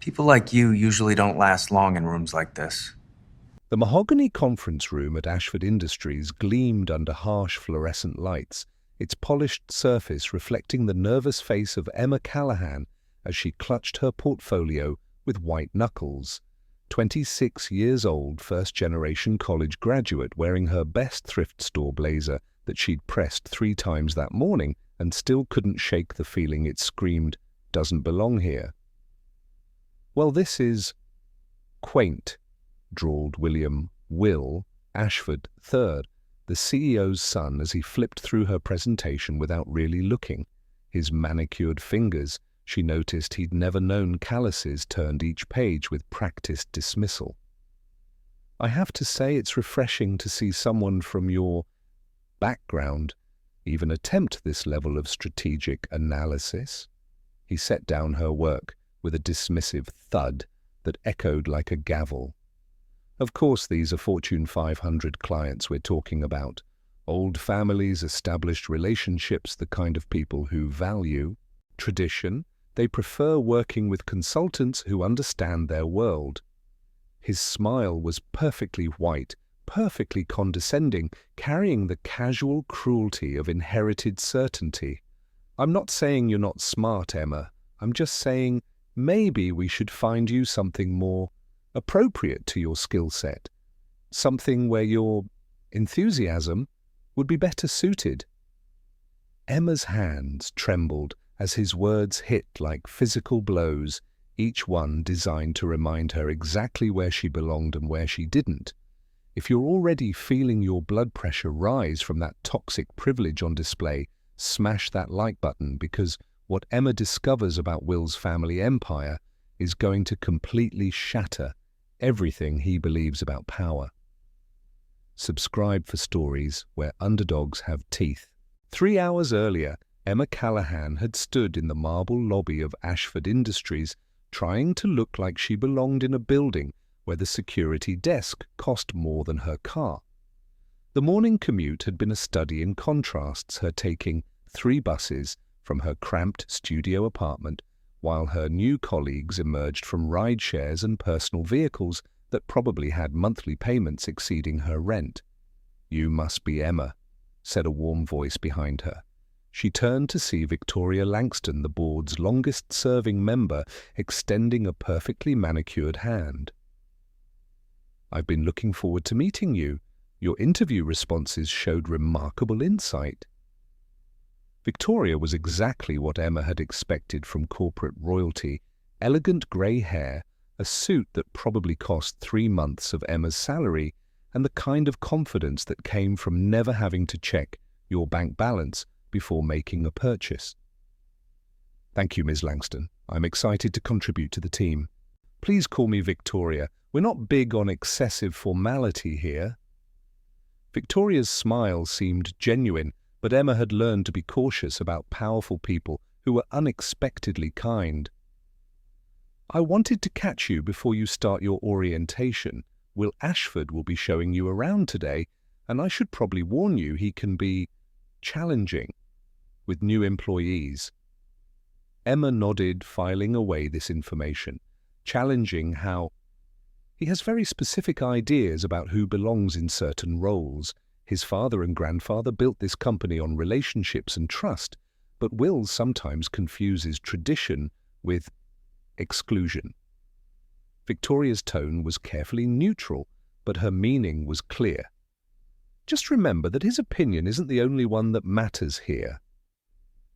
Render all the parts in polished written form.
People like you usually don't last long in rooms like this. The mahogany conference room at Ashford Industries gleamed under harsh fluorescent lights, its polished surface reflecting the nervous face of Emma Callahan as she clutched her portfolio with white knuckles. 26 years old, first-generation college graduate wearing her best thrift store blazer that she'd pressed 3 times that morning and still couldn't shake the feeling it screamed, "Doesn't belong here." "Well, this is quaint," drawled William Will Ashford III, the CEO's son, as he flipped through her presentation without really looking. His manicured fingers, she noticed he'd never known calluses, turned each page with practiced dismissal. "I have to say it's refreshing to see someone from your background even attempt this level of strategic analysis." He set down her work with a dismissive thud that echoed like a gavel. "Of course, these are Fortune 500 clients we're talking about. Old families, established relationships, the kind of people who value tradition. They prefer working with consultants who understand their world." His smile was perfectly white, perfectly condescending, carrying the casual cruelty of inherited certainty. "I'm not saying you're not smart, Emma. I'm just saying maybe we should find you something more appropriate to your skill set. Something where your enthusiasm would be better suited." Emma's hands trembled as his words hit like physical blows, each one designed to remind her exactly where she belonged and where she didn't. If you're already feeling your blood pressure rise from that toxic privilege on display, smash that like button, because what Emma discovers about Will's family empire is going to completely shatter everything he believes about power. Subscribe for stories where underdogs have teeth. 3 hours earlier, Emma Callahan had stood in the marble lobby of Ashford Industries, trying to look like she belonged in a building where the security desk cost more than her car. The morning commute had been a study in contrasts, her taking 3 buses from her cramped studio apartment, while her new colleagues emerged from ride shares and personal vehicles that probably had monthly payments exceeding her rent. "You must be Emma," said a warm voice behind her. She turned to see Victoria Langston, the board's longest-serving member, extending a perfectly manicured hand. "I've been looking forward to meeting you. Your interview responses showed remarkable insight." Victoria was exactly what Emma had expected from corporate royalty: elegant grey hair, a suit that probably cost 3 months of Emma's salary, and the kind of confidence that came from never having to check your bank balance before making a purchase. "Thank you, Ms. Langston. I'm excited to contribute to the team. Please call me Victoria. We're not big on excessive formality here." Victoria's smile seemed genuine, but Emma had learned to be cautious about powerful people who were unexpectedly kind. "I wanted to catch you before you start your orientation. Will Ashford will be showing you around today, and I should probably warn you he can be challenging with new employees." Emma nodded, filing away this information. "Challenging how?" "He has very specific ideas about who belongs in certain roles. His father and grandfather built this company on relationships and trust, but Will sometimes confuses tradition with exclusion." Victoria's tone was carefully neutral, but her meaning was clear. "Just remember that his opinion isn't the only one that matters here."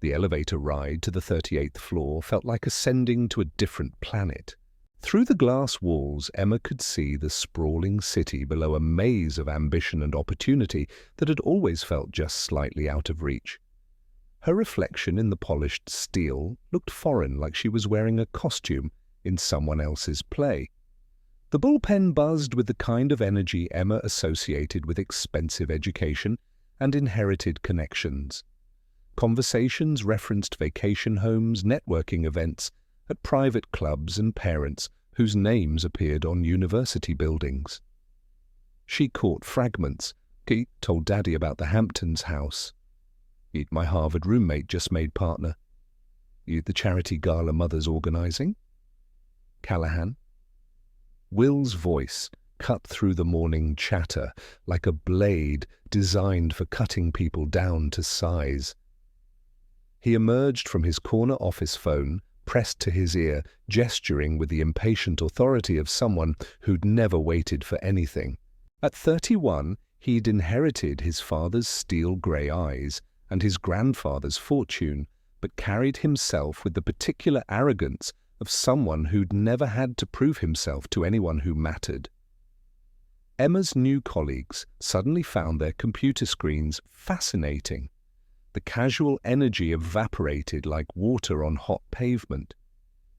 The elevator ride to the 38th floor felt like ascending to a different planet. Through the glass walls, Emma could see the sprawling city below, a maze of ambition and opportunity that had always felt just slightly out of reach. Her reflection in the polished steel looked foreign, like she was wearing a costume in someone else's play. The bullpen buzzed with the kind of energy Emma associated with expensive education and inherited connections. Conversations referenced vacation homes, networking events at private clubs, and parents whose names appeared on university buildings. She caught fragments. "Kate told Daddy about the Hamptons house. My Harvard roommate just made partner. The charity gala Mother's organizing." Callahan?" Will's voice cut through the morning chatter like a blade designed for cutting people down to size. He emerged from his corner office phone, pressed to his ear, gesturing with the impatient authority of someone who'd never waited for anything. At 31, he'd inherited his father's steel-grey eyes and his grandfather's fortune, but carried himself with the particular arrogance of someone who'd never had to prove himself to anyone who mattered. Emma's new colleagues suddenly found their computer screens fascinating. The casual energy evaporated like water on hot pavement.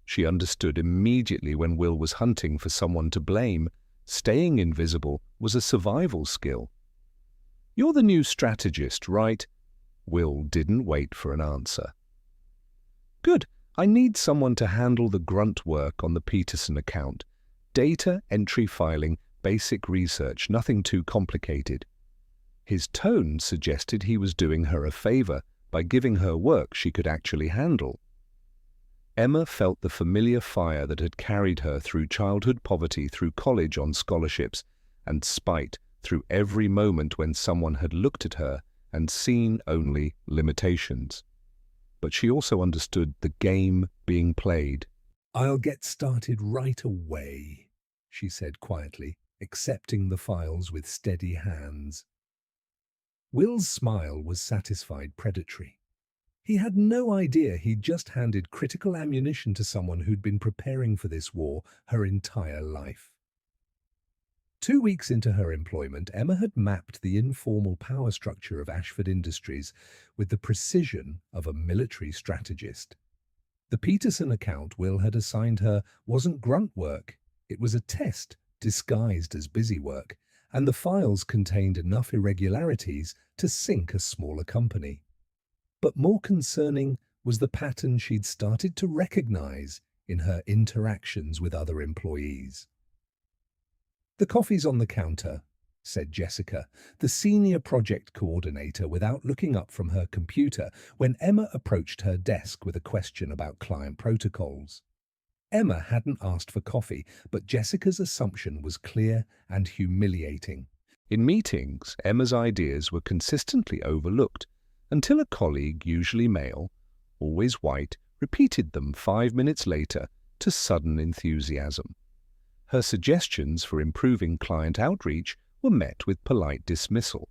She understood immediately when Will was hunting for someone to blame. Staying invisible was a survival skill. "You're the new strategist, right?" Will didn't wait for an answer. "Good. I need someone to handle the grunt work on the Peterson account. Data, entry filing, basic research, nothing too complicated." His tone suggested he was doing her a favor by giving her work she could actually handle. Emma felt the familiar fire that had carried her through childhood poverty, through college on scholarships, and spite through every moment when someone had looked at her and seen only limitations. But she also understood the game being played. "I'll get started right away," she said quietly, accepting the files with steady hands. Will's smile was satisfied, predatory. He had no idea he'd just handed critical ammunition to someone who'd been preparing for this war her entire life. 2 weeks into her employment, Emma had mapped the informal power structure of Ashford Industries with the precision of a military strategist. The Peterson account Will had assigned her wasn't grunt work. It was a test disguised as busy work, and the files contained enough irregularities to sink a smaller company. But more concerning was the pattern she'd started to recognize in her interactions with other employees. "The coffee's on the counter," said Jessica, the senior project coordinator, without looking up from her computer when Emma approached her desk with a question about client protocols. Emma hadn't asked for coffee, but Jessica's assumption was clear and humiliating. In meetings, Emma's ideas were consistently overlooked, until a colleague, usually male, always white, repeated them 5 minutes later to sudden enthusiasm. Her suggestions for improving client outreach were met with polite dismissal,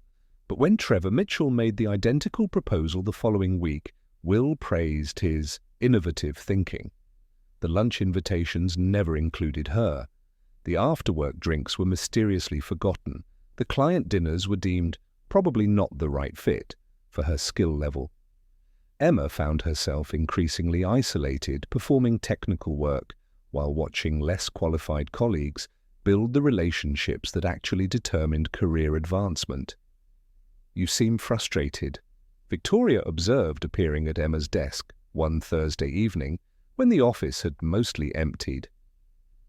but when Trevor Mitchell made the identical proposal the following week, Will praised his innovative thinking. The lunch invitations never included her. The after-work drinks were mysteriously forgotten. The client dinners were deemed probably not the right fit for her skill level. Emma found herself increasingly isolated, performing technical work, while watching less qualified colleagues build the relationships that actually determined career advancement. "You seem frustrated," Victoria observed, appearing at Emma's desk one Thursday evening when the office had mostly emptied.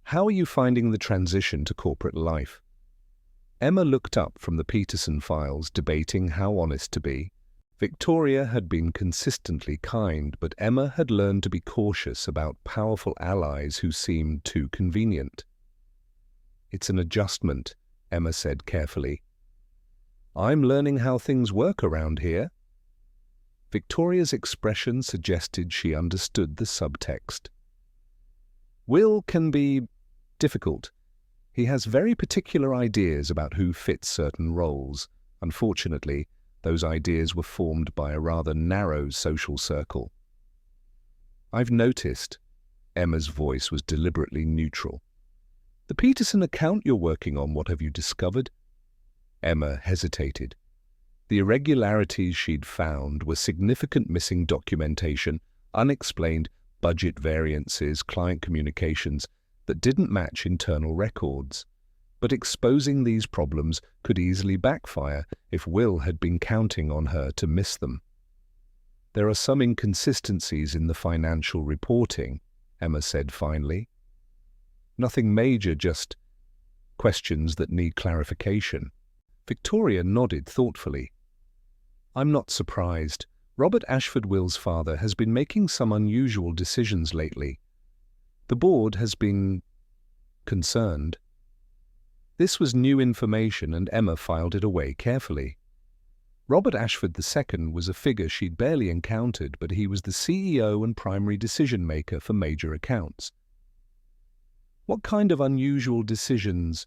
"How are you finding the transition to corporate life?" Emma looked up from the Peterson files, debating how honest to be. Victoria had been consistently kind, but Emma had learned to be cautious about powerful allies who seemed too convenient. "It's an adjustment," Emma said carefully. "I'm learning how things work around here." Victoria's expression suggested she understood the subtext. "Will can be difficult. He has very particular ideas about who fits certain roles. Unfortunately, those ideas were formed by a rather narrow social circle." "I've noticed." Emma's voice was deliberately neutral. "The Peterson account you're working on, what have you discovered?" Emma hesitated. The irregularities she'd found were significant missing documentation, unexplained budget variances, client communications that didn't match internal records. But exposing these problems could easily backfire if Will had been counting on her to miss them. "There are some inconsistencies in the financial reporting," Emma said finally. "Nothing major, just questions that need clarification." Victoria nodded thoughtfully. "I'm not surprised. Robert Ashford Will's father has been making some unusual decisions lately. The board has been concerned. This was new information and Emma filed it away carefully. Robert Ashford II was a figure she'd barely encountered, but he was the CEO and primary decision-maker for major accounts. What kind of unusual decisions?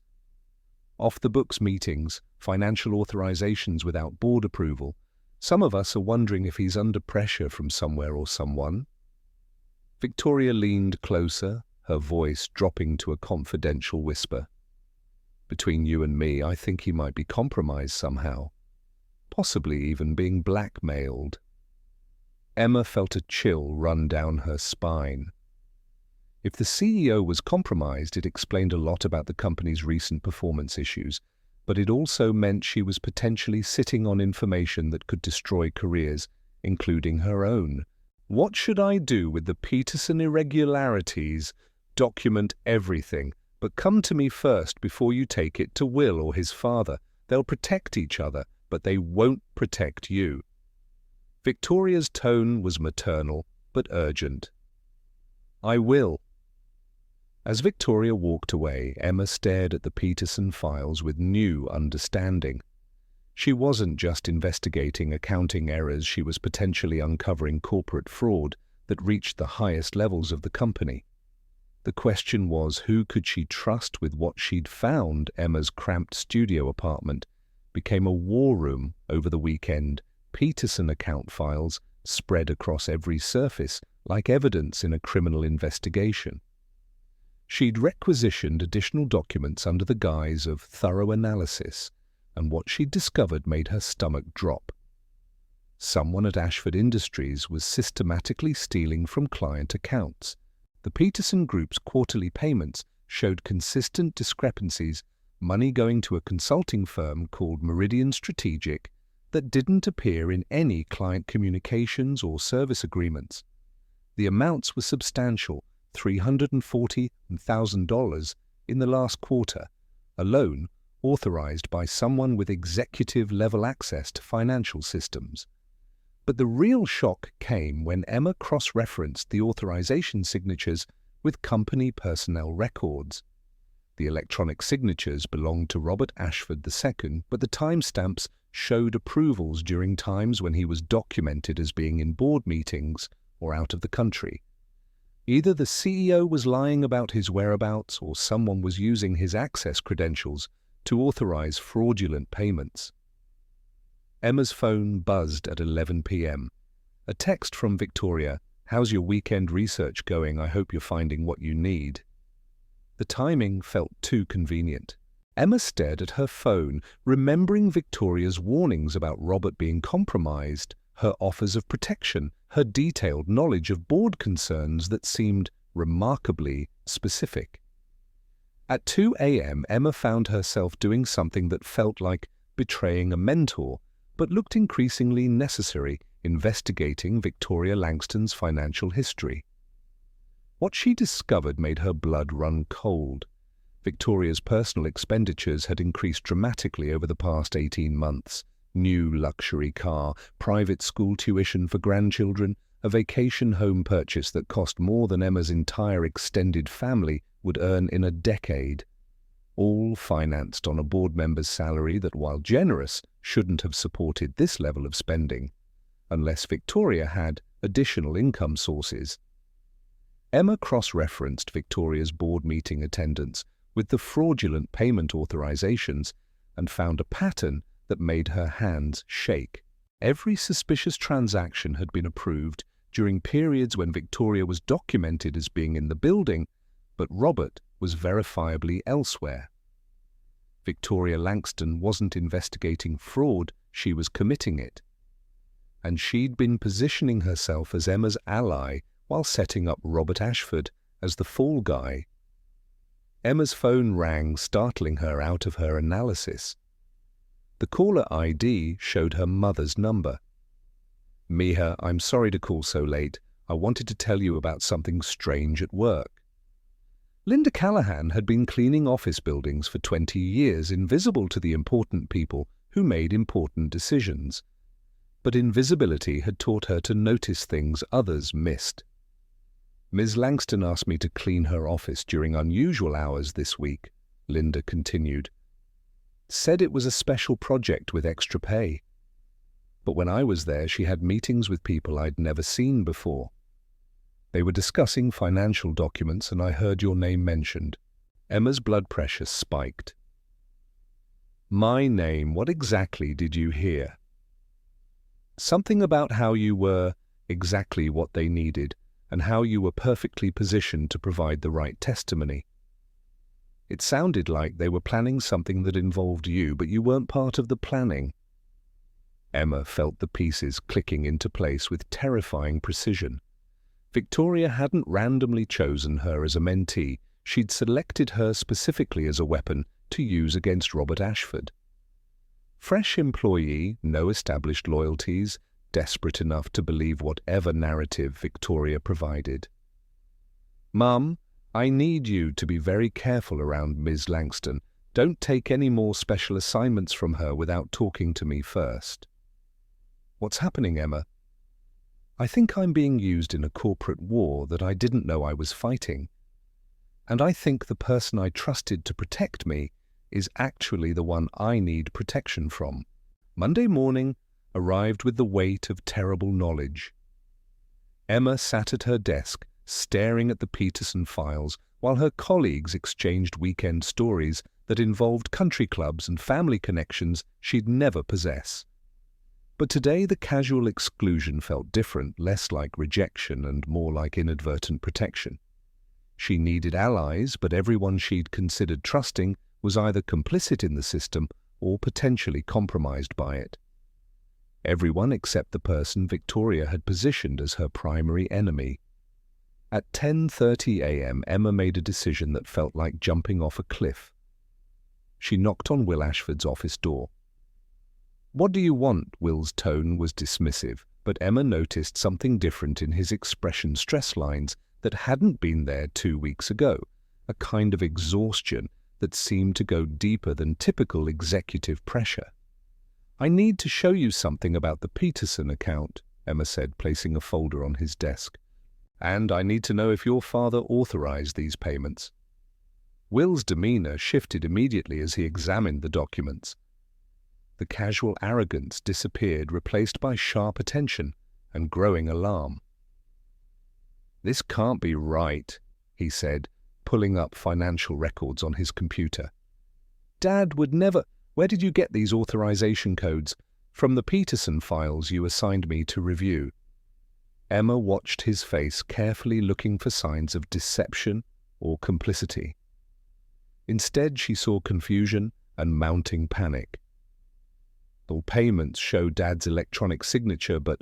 Off-the-books meetings, financial authorizations without board approval. Some of us are wondering if he's under pressure from somewhere or someone. Victoria leaned closer, her voice dropping to a confidential whisper. Between you and me, I think he might be compromised somehow. Possibly even being blackmailed. Emma felt a chill run down her spine. If the CEO was compromised, it explained a lot about the company's recent performance issues, but it also meant she was potentially sitting on information that could destroy careers, including her own. What should I do with the Peterson irregularities? Document everything, but come to me first before you take it to Will or his father. They'll protect each other, but they won't protect you. Victoria's tone was maternal, but urgent. I will. As Victoria walked away, Emma stared at the Peterson files with new understanding. She wasn't just investigating accounting errors, she was potentially uncovering corporate fraud that reached the highest levels of the company. The question was, who could she trust with what she'd found? Emma's cramped studio apartment became a war room over the weekend. Peterson account files spread across every surface, like evidence in a criminal investigation. She'd requisitioned additional documents under the guise of thorough analysis, and what she'd discovered made her stomach drop. Someone at Ashford Industries was systematically stealing from client accounts. The Peterson Group's quarterly payments showed consistent discrepancies, money going to a consulting firm called Meridian Strategic that didn't appear in any client communications or service agreements. The amounts were substantial, $340,000 in the last quarter, a loan authorized by someone with executive-level access to financial systems. But the real shock came when Emma cross-referenced the authorization signatures with company personnel records. The electronic signatures belonged to Robert Ashford II, but the timestamps showed approvals during times when he was documented as being in board meetings or out of the country. Either the CEO was lying about his whereabouts or someone was using his access credentials to authorize fraudulent payments. Emma's phone buzzed at 11 p.m. A text from Victoria, "How's your weekend research going? I hope you're finding what you need." The timing felt too convenient. Emma stared at her phone, remembering Victoria's warnings about Robert being compromised, her offers of protection, her detailed knowledge of board concerns that seemed remarkably specific. At 2 a.m., Emma found herself doing something that felt like betraying a mentor, but looked increasingly necessary, investigating Victoria Langston's financial history. What she discovered made her blood run cold. Victoria's personal expenditures had increased dramatically over the past 18 months. New luxury car, private school tuition for grandchildren, a vacation home purchase that cost more than Emma's entire extended family would earn in a decade. All financed on a board member's salary that, while generous, shouldn't have supported this level of spending, unless Victoria had additional income sources. Emma cross-referenced Victoria's board meeting attendance with the fraudulent payment authorizations and found a pattern that made her hands shake. Every suspicious transaction had been approved during periods when Victoria was documented as being in the building, but Robert was verifiably elsewhere. Victoria Langston wasn't investigating fraud, she was committing it. And she'd been positioning herself as Emma's ally while setting up Robert Ashford as the fall guy. Emma's phone rang, startling her out of her analysis. The caller ID showed her mother's number. "Miha, I'm sorry to call so late. I wanted to tell you about something strange at work." Linda Callahan had been cleaning office buildings for 20 years, invisible to the important people who made important decisions. But invisibility had taught her to notice things others missed. Ms. Langston asked me to clean her office during unusual hours this week, Linda continued. Said it was a special project with extra pay. But when I was there, she had meetings with people I'd never seen before. They were discussing financial documents and I heard your name mentioned. Emma's blood pressure spiked. My name, what exactly did you hear? Something about how you were exactly what they needed and how you were perfectly positioned to provide the right testimony. It sounded like they were planning something that involved you, but you weren't part of the planning. Emma felt the pieces clicking into place with terrifying precision. Victoria hadn't randomly chosen her as a mentee. She'd selected her specifically as a weapon to use against Robert Ashford. Fresh employee, no established loyalties, desperate enough to believe whatever narrative Victoria provided. Mum, I need you to be very careful around Ms. Langston. Don't take any more special assignments from her without talking to me first. What's happening, Emma? I think I'm being used in a corporate war that I didn't know I was fighting. And I think the person I trusted to protect me is actually the one I need protection from. Monday morning arrived with the weight of terrible knowledge. Emma sat at her desk, staring at the Peterson files, while her colleagues exchanged weekend stories that involved country clubs and family connections she'd never possess. But today the casual exclusion felt different, less like rejection and more like inadvertent protection. She needed allies, but everyone she'd considered trusting was either complicit in the system or potentially compromised by it. Everyone except the person Victoria had positioned as her primary enemy. At 10:30 a.m., Emma made a decision that felt like jumping off a cliff. She knocked on Will Ashford's office door. What do you want? Will's tone was dismissive, but Emma noticed something different in his expression, stress lines that hadn't been there 2 weeks ago, a kind of exhaustion that seemed to go deeper than typical executive pressure. I need to show you something about the Peterson account, Emma said, placing a folder on his desk. And I need to know if your father authorized these payments. Will's demeanor shifted immediately as he examined the documents. The casual arrogance disappeared, replaced by sharp attention and growing alarm. This can't be right, he said, pulling up financial records on his computer. Dad would never... Where did you get these authorization codes? From the Peterson files you assigned me to review. Emma watched his face carefully, looking for signs of deception or complicity. Instead, she saw confusion and mounting panic. All payments show Dad's electronic signature, but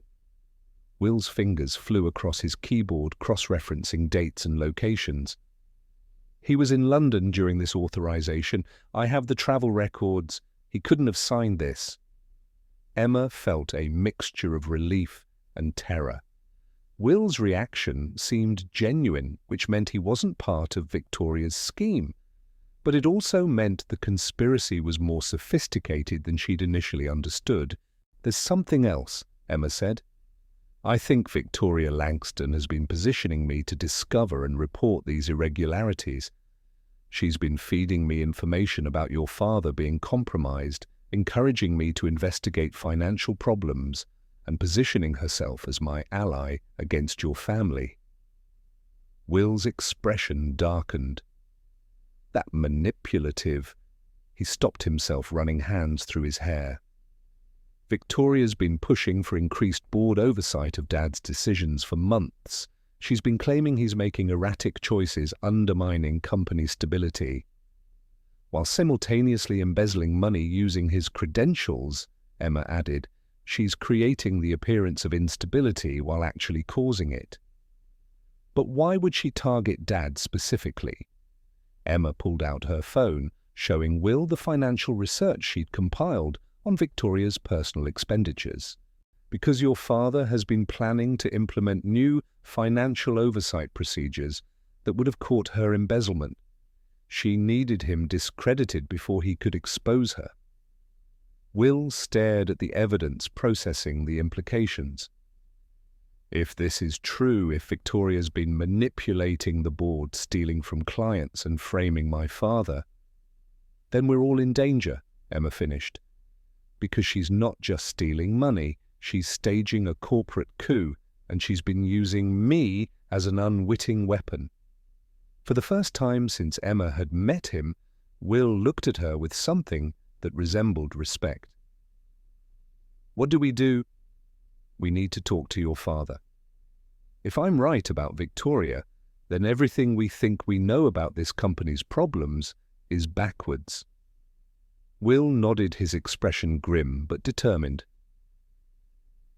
Will's fingers flew across his keyboard, cross-referencing dates and locations. He was in London during this authorization. I have the travel records. He couldn't have signed this. Emma felt a mixture of relief and terror. Will's reaction seemed genuine, which meant he wasn't part of Victoria's scheme. But it also meant the conspiracy was more sophisticated than she'd initially understood. There's something else, Emma said. I think Victoria Langston has been positioning me to discover and report these irregularities. She's been feeding me information about your father being compromised, encouraging me to investigate financial problems, and positioning herself as my ally against your family. Will's expression darkened. That manipulative... He stopped himself, running hands through his hair. Victoria's been pushing for increased board oversight of Dad's decisions for months. She's been claiming he's making erratic choices, undermining company stability, while simultaneously embezzling money using his credentials, Emma added. She's creating the appearance of instability while actually causing it. But why would she target Dad specifically? Emma pulled out her phone, showing Will the financial research she'd compiled on Victoria's personal expenditures. Because your father has been planning to implement new financial oversight procedures that would have caught her embezzlement. She needed him discredited before he could expose her. Will stared at the evidence, processing the implications. If this is true, if Victoria's been manipulating the board, stealing from clients and framing my father, then we're all in danger, Emma finished. Because she's not just stealing money, she's staging a corporate coup, and she's been using me as an unwitting weapon. For the first time since Emma had met him, Will looked at her with something that resembled respect. What do? We need to talk to your father. If I'm right about Victoria, then everything we think we know about this company's problems is backwards. Will nodded, his expression grim but determined.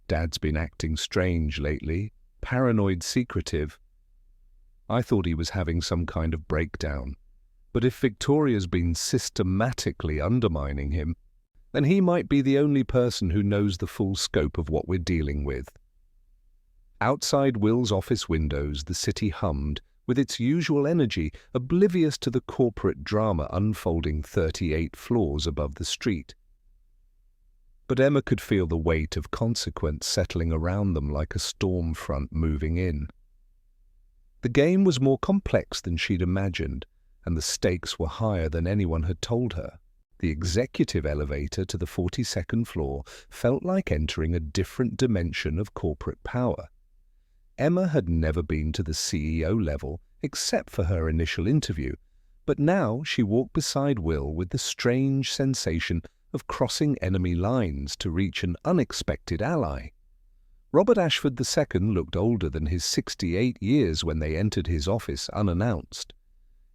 Dad's been acting strange lately, paranoid, secretive. I thought he was having some kind of breakdown. But if Victoria's been systematically undermining him, then he might be the only person who knows the full scope of what we're dealing with. Outside Will's office windows, the city hummed with its usual energy, oblivious to the corporate drama unfolding 38 floors above the street. But Emma could feel the weight of consequence settling around them like a storm front moving in. The game was more complex than she'd imagined, and the stakes were higher than anyone had told her. The executive elevator to the 42nd floor felt like entering a different dimension of corporate power. Emma had never been to the CEO level except for her initial interview, but now she walked beside Will with the strange sensation of crossing enemy lines to reach an unexpected ally. Robert Ashford II looked older than his 68 years when they entered his office unannounced.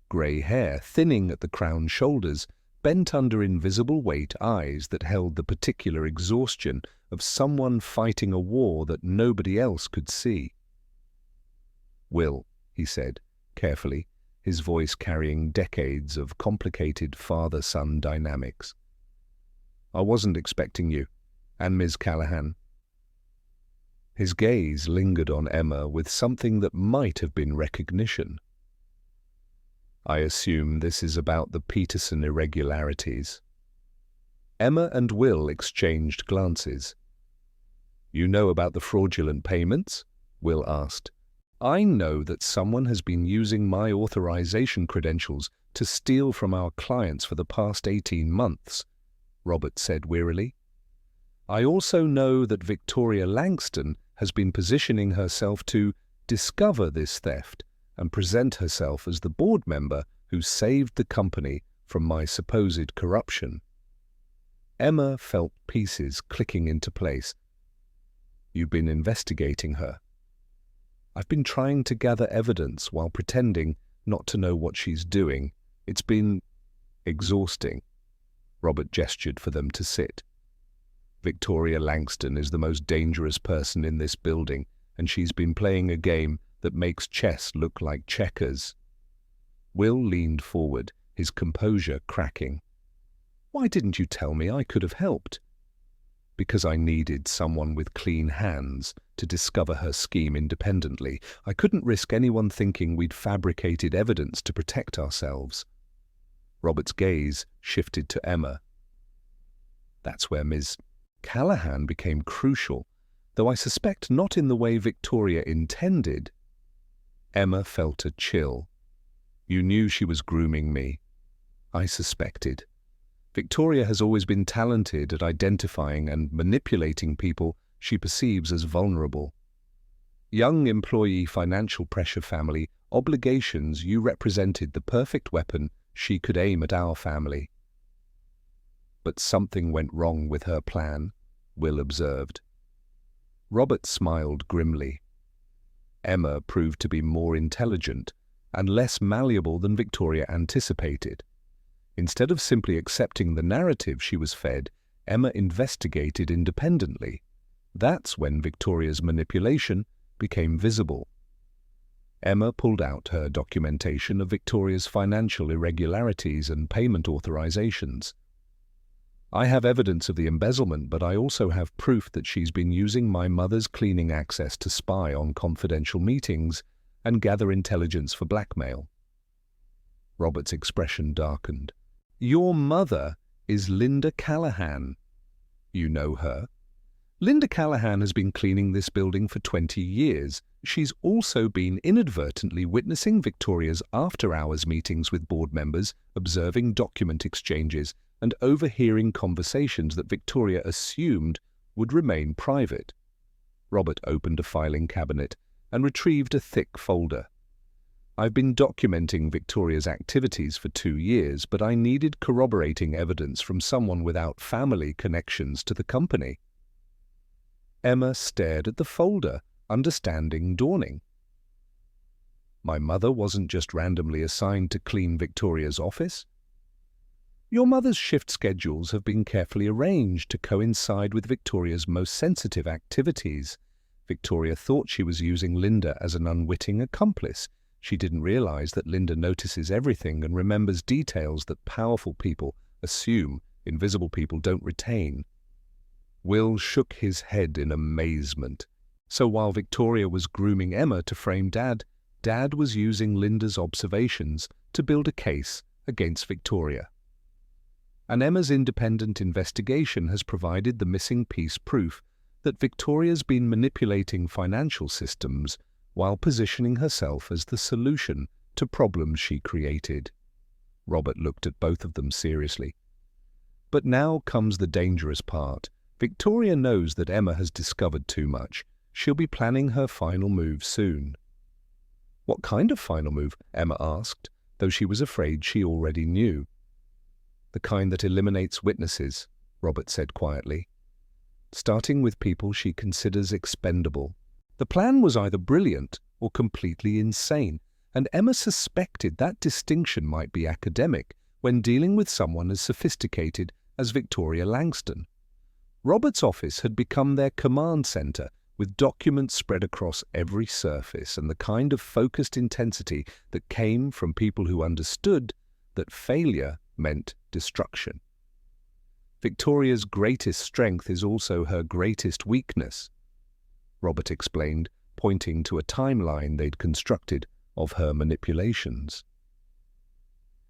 Grey hair thinning at the crowned shoulders, bent under invisible weight, eyes that held the particular exhaustion of someone fighting a war that nobody else could see. "Will," he said, carefully, his voice carrying decades of complicated father-son dynamics. "I wasn't expecting you, and Ms. Callahan." His gaze lingered on Emma with something that might have been recognition. "I assume this is about the Peterson irregularities." Emma and Will exchanged glances. "You know about the fraudulent payments?" Will asked. "I know that someone has been using my authorization credentials to steal from our clients for the past 18 months, Robert said wearily. "I also know that Victoria Langston has been positioning herself to discover this theft and present herself as the board member who saved the company from my supposed corruption." Emma felt pieces clicking into place. "You've been investigating her." "I've been trying to gather evidence while pretending not to know what she's doing. It's been exhausting." Robert gestured for them to sit. "Victoria Langston is the most dangerous person in this building, and she's been playing a game that makes chess look like checkers." Will leaned forward, his composure cracking. "Why didn't you tell me? I could have helped." "Because I needed someone with clean hands to discover her scheme independently. I couldn't risk anyone thinking we'd fabricated evidence to protect ourselves." Robert's gaze shifted to Emma. "That's where Ms. Callahan became crucial, though I suspect not in the way Victoria intended." Emma felt a chill. "You knew she was grooming me." "I suspected. Victoria has always been talented at identifying and manipulating people she perceives as vulnerable. Young employee, financial pressure, family obligations, you represented the perfect weapon she could aim at our family." "But something went wrong with her plan," Will observed. Robert smiled grimly. Emma proved to be more intelligent and less malleable than Victoria anticipated. Instead of simply accepting the narrative she was fed, Emma investigated independently. That's when Victoria's manipulation became visible. Emma pulled out her documentation of Victoria's financial irregularities and payment authorizations. "I have evidence of the embezzlement, but I also have proof that she's been using my mother's cleaning access to spy on confidential meetings and gather intelligence for blackmail." Robert's expression darkened. "Your mother is Linda Callahan. You know her?" Linda Callahan has been cleaning this building for 20 years. She's also been inadvertently witnessing Victoria's after-hours meetings with board members, observing document exchanges, and overhearing conversations that Victoria assumed would remain private. Robert opened a filing cabinet and retrieved a thick folder. I've been documenting Victoria's activities for 2 years, but I needed corroborating evidence from someone without family connections to the company. Emma stared at the folder, understanding dawning. My mother wasn't just randomly assigned to clean Victoria's office. Your mother's shift schedules have been carefully arranged to coincide with Victoria's most sensitive activities. Victoria thought she was using Linda as an unwitting accomplice. She didn't realize that Linda notices everything and remembers details that powerful people assume invisible people don't retain. Will shook his head in amazement. So while Victoria was grooming Emma to frame Dad, Dad was using Linda's observations to build a case against Victoria. And Emma's independent investigation has provided the missing piece proof that Victoria's been manipulating financial systems while positioning herself as the solution to problems she created. Robert looked at both of them seriously. But now comes the dangerous part. Victoria knows that Emma has discovered too much. She'll be planning her final move soon. What kind of final move? Emma asked, though she was afraid she already knew. The kind that eliminates witnesses, Robert said quietly, starting with people she considers expendable. The plan was either brilliant or completely insane, and Emma suspected that distinction might be academic when dealing with someone as sophisticated as Victoria Langston. Robert's office had become their command center, with documents spread across every surface and the kind of focused intensity that came from people who understood that failure meant destruction. Victoria's greatest strength is also her greatest weakness, Robert explained, pointing to a timeline they'd constructed of her manipulations.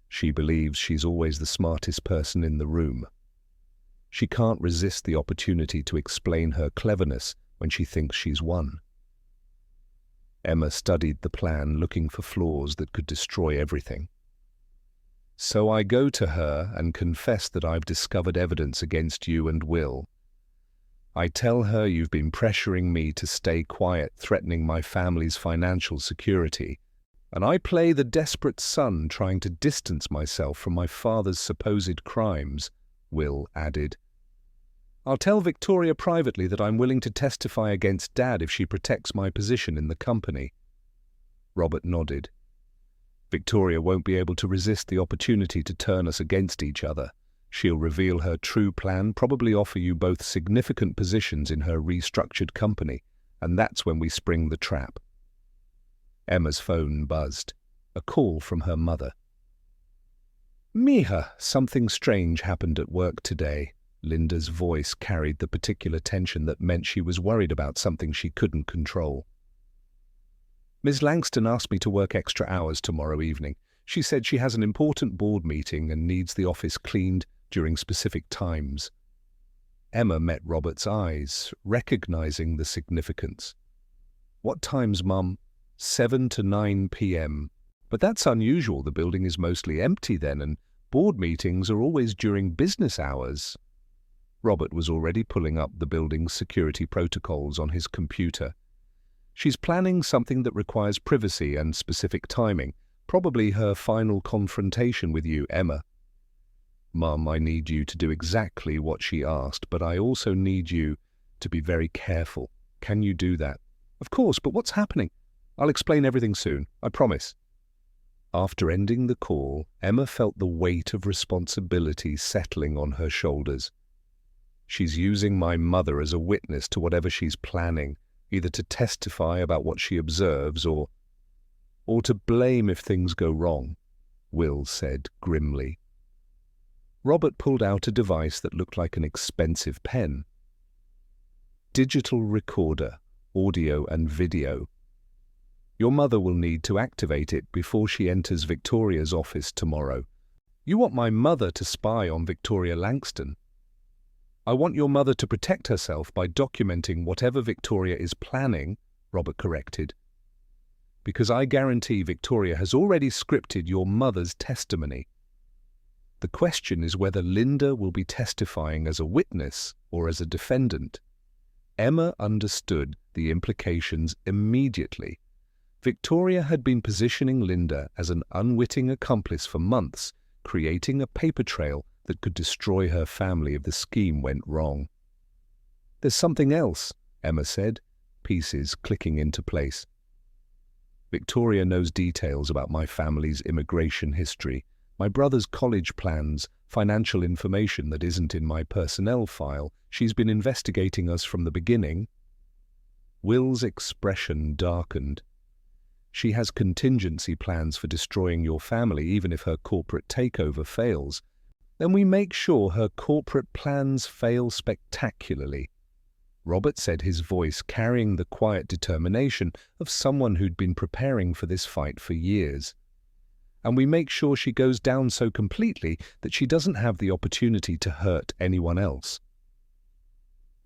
She believes she's always the smartest person in the room. She can't resist the opportunity to explain her cleverness when she thinks she's won. Emma studied the plan, looking for flaws that could destroy everything. So I go to her and confess that I've discovered evidence against you and Will. I tell her you've been pressuring me to stay quiet, threatening my family's financial security, and I play the desperate son trying to distance myself from my father's supposed crimes, Will added. I'll tell Victoria privately that I'm willing to testify against Dad if she protects my position in the company. Robert nodded. Victoria won't be able to resist the opportunity to turn us against each other. She'll reveal her true plan, probably offer you both significant positions in her restructured company, and that's when we spring the trap. Emma's phone buzzed. A call from her mother. Mija, something strange happened at work today. Linda's voice carried the particular tension that meant she was worried about something she couldn't control. Ms. Langston asked me to work extra hours tomorrow evening. She said she has an important board meeting and needs the office cleaned during specific times. Emma met Robert's eyes, recognizing the significance. What times, Mum? 7 to 9 p.m. But that's unusual. The building is mostly empty then, and board meetings are always during business hours. Robert was already pulling up the building's security protocols on his computer. She's planning something that requires privacy and specific timing, probably her final confrontation with you, Emma. Mum, I need you to do exactly what she asked, but I also need you to be very careful. Can you do that? Of course, but what's happening? I'll explain everything soon, I promise. After ending the call, Emma felt the weight of responsibility settling on her shoulders. She's using my mother as a witness to whatever she's planning, either to testify about what she observes or to blame if things go wrong, Will said grimly. Robert pulled out a device that looked like an expensive pen. Digital recorder, audio and video. Your mother will need to activate it before she enters Victoria's office tomorrow. You want my mother to spy on Victoria Langston? I want your mother to protect herself by documenting whatever Victoria is planning, Robert corrected. Because I guarantee Victoria has already scripted your mother's testimony. The question is whether Linda will be testifying as a witness or as a defendant. Emma understood the implications immediately. Victoria had been positioning Linda as an unwitting accomplice for months, creating a paper trail that could destroy her family if the scheme went wrong. There's something else, Emma said, pieces clicking into place. Victoria knows details about my family's immigration history, my brother's college plans, financial information that isn't in my personnel file. She's been investigating us from the beginning. Will's expression darkened. She has contingency plans for destroying your family even if her corporate takeover fails. Then we make sure her corporate plans fail spectacularly. Robert said, his voice carrying the quiet determination of someone who'd been preparing for this fight for years. And we make sure she goes down so completely that she doesn't have the opportunity to hurt anyone else.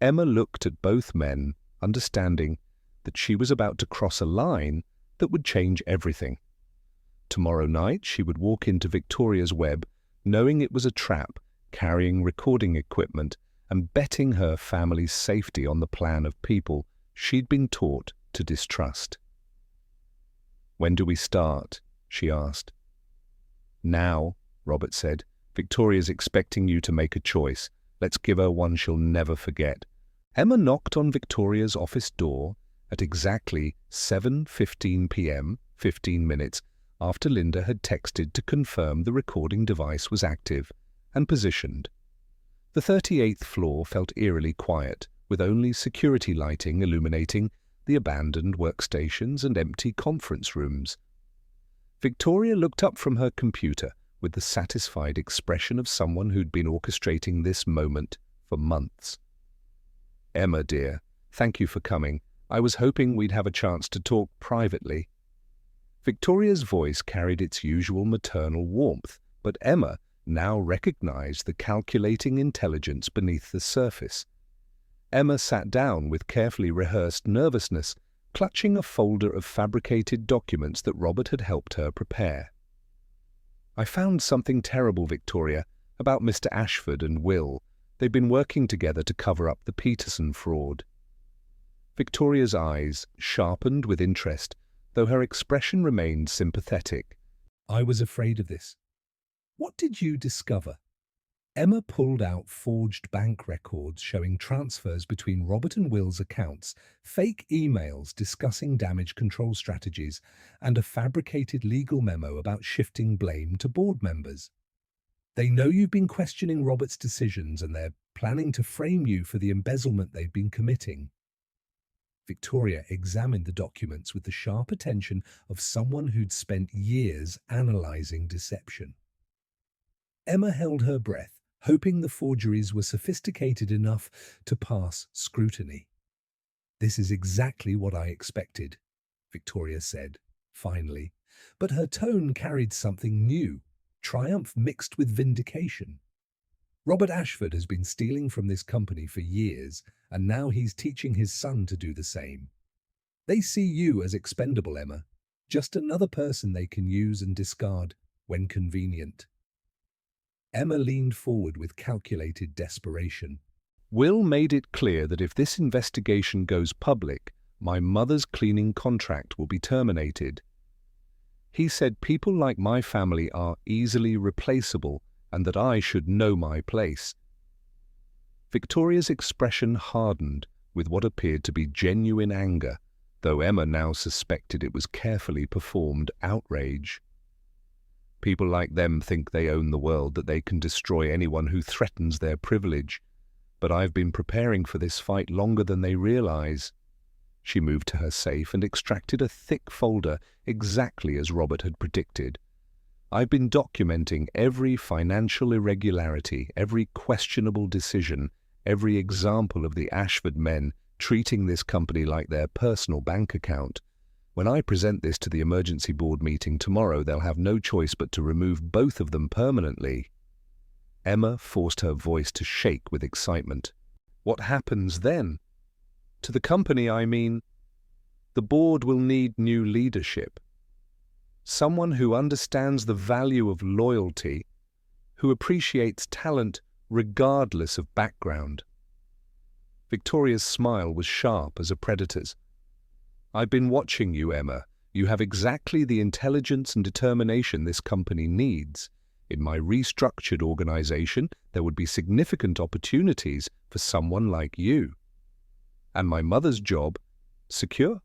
Emma looked at both men, understanding that she was about to cross a line that would change everything. Tomorrow night she would walk into Victoria's web, knowing it was a trap, carrying recording equipment, and betting her family's safety on the plan of people she'd been taught to distrust. "When do we start?" she asked. "Now," Robert said. "Victoria's expecting you to make a choice. Let's give her one she'll never forget." Emma knocked on Victoria's office door at exactly 7:15 p.m., 15 minutes after Linda had texted to confirm the recording device was active and positioned. The 38th floor felt eerily quiet, with only security lighting illuminating the abandoned workstations and empty conference rooms. Victoria looked up from her computer with the satisfied expression of someone who'd been orchestrating this moment for months. "Emma, dear, thank you for coming. I was hoping we'd have a chance to talk privately." Victoria's voice carried its usual maternal warmth, but Emma now recognized the calculating intelligence beneath the surface. Emma sat down with carefully rehearsed nervousness, clutching a folder of fabricated documents that Robert had helped her prepare. "I found something terrible, Victoria, about Mr. Ashford and Will. They've been working together to cover up the Peterson fraud." Victoria's eyes sharpened with interest, though her expression remained sympathetic. "I was afraid of this. What did you discover?" Emma pulled out forged bank records showing transfers between Robert and Will's accounts, fake emails discussing damage control strategies, and a fabricated legal memo about shifting blame to board members. "They know you've been questioning Robert's decisions and they're planning to frame you for the embezzlement they've been committing." Victoria examined the documents with the sharp attention of someone who'd spent years analyzing deception. Emma held her breath, hoping the forgeries were sophisticated enough to pass scrutiny. "This is exactly what I expected," Victoria said, finally, but her tone carried something new, triumph mixed with vindication. "Robert Ashford has been stealing from this company for years, and now he's teaching his son to do the same. They see you as expendable, Emma, just another person they can use and discard when convenient." Emma leaned forward with calculated desperation. "Will made it clear that if this investigation goes public, my mother's cleaning contract will be terminated. He said people like my family are easily replaceable and that I should know my place." Victoria's expression hardened with what appeared to be genuine anger, though Emma now suspected it was carefully performed outrage. "People like them think they own the world, that they can destroy anyone who threatens their privilege. But I've been preparing for this fight longer than they realize." She moved to her safe and extracted a thick folder exactly as Robert had predicted. "I've been documenting every financial irregularity, every questionable decision, every example of the Ashford men treating this company like their personal bank account. When I present this to the emergency board meeting tomorrow, they'll have no choice but to remove both of them permanently." Emma forced her voice to shake with excitement. What happens then? To the company, I mean. The board will need new leadership. Someone who understands the value of loyalty, who appreciates talent regardless of background. Victoria's smile was sharp as a predator's. I've been watching you, Emma. You have exactly the intelligence and determination this company needs. In my restructured organization, there would be significant opportunities for someone like you. And my mother's job, secure?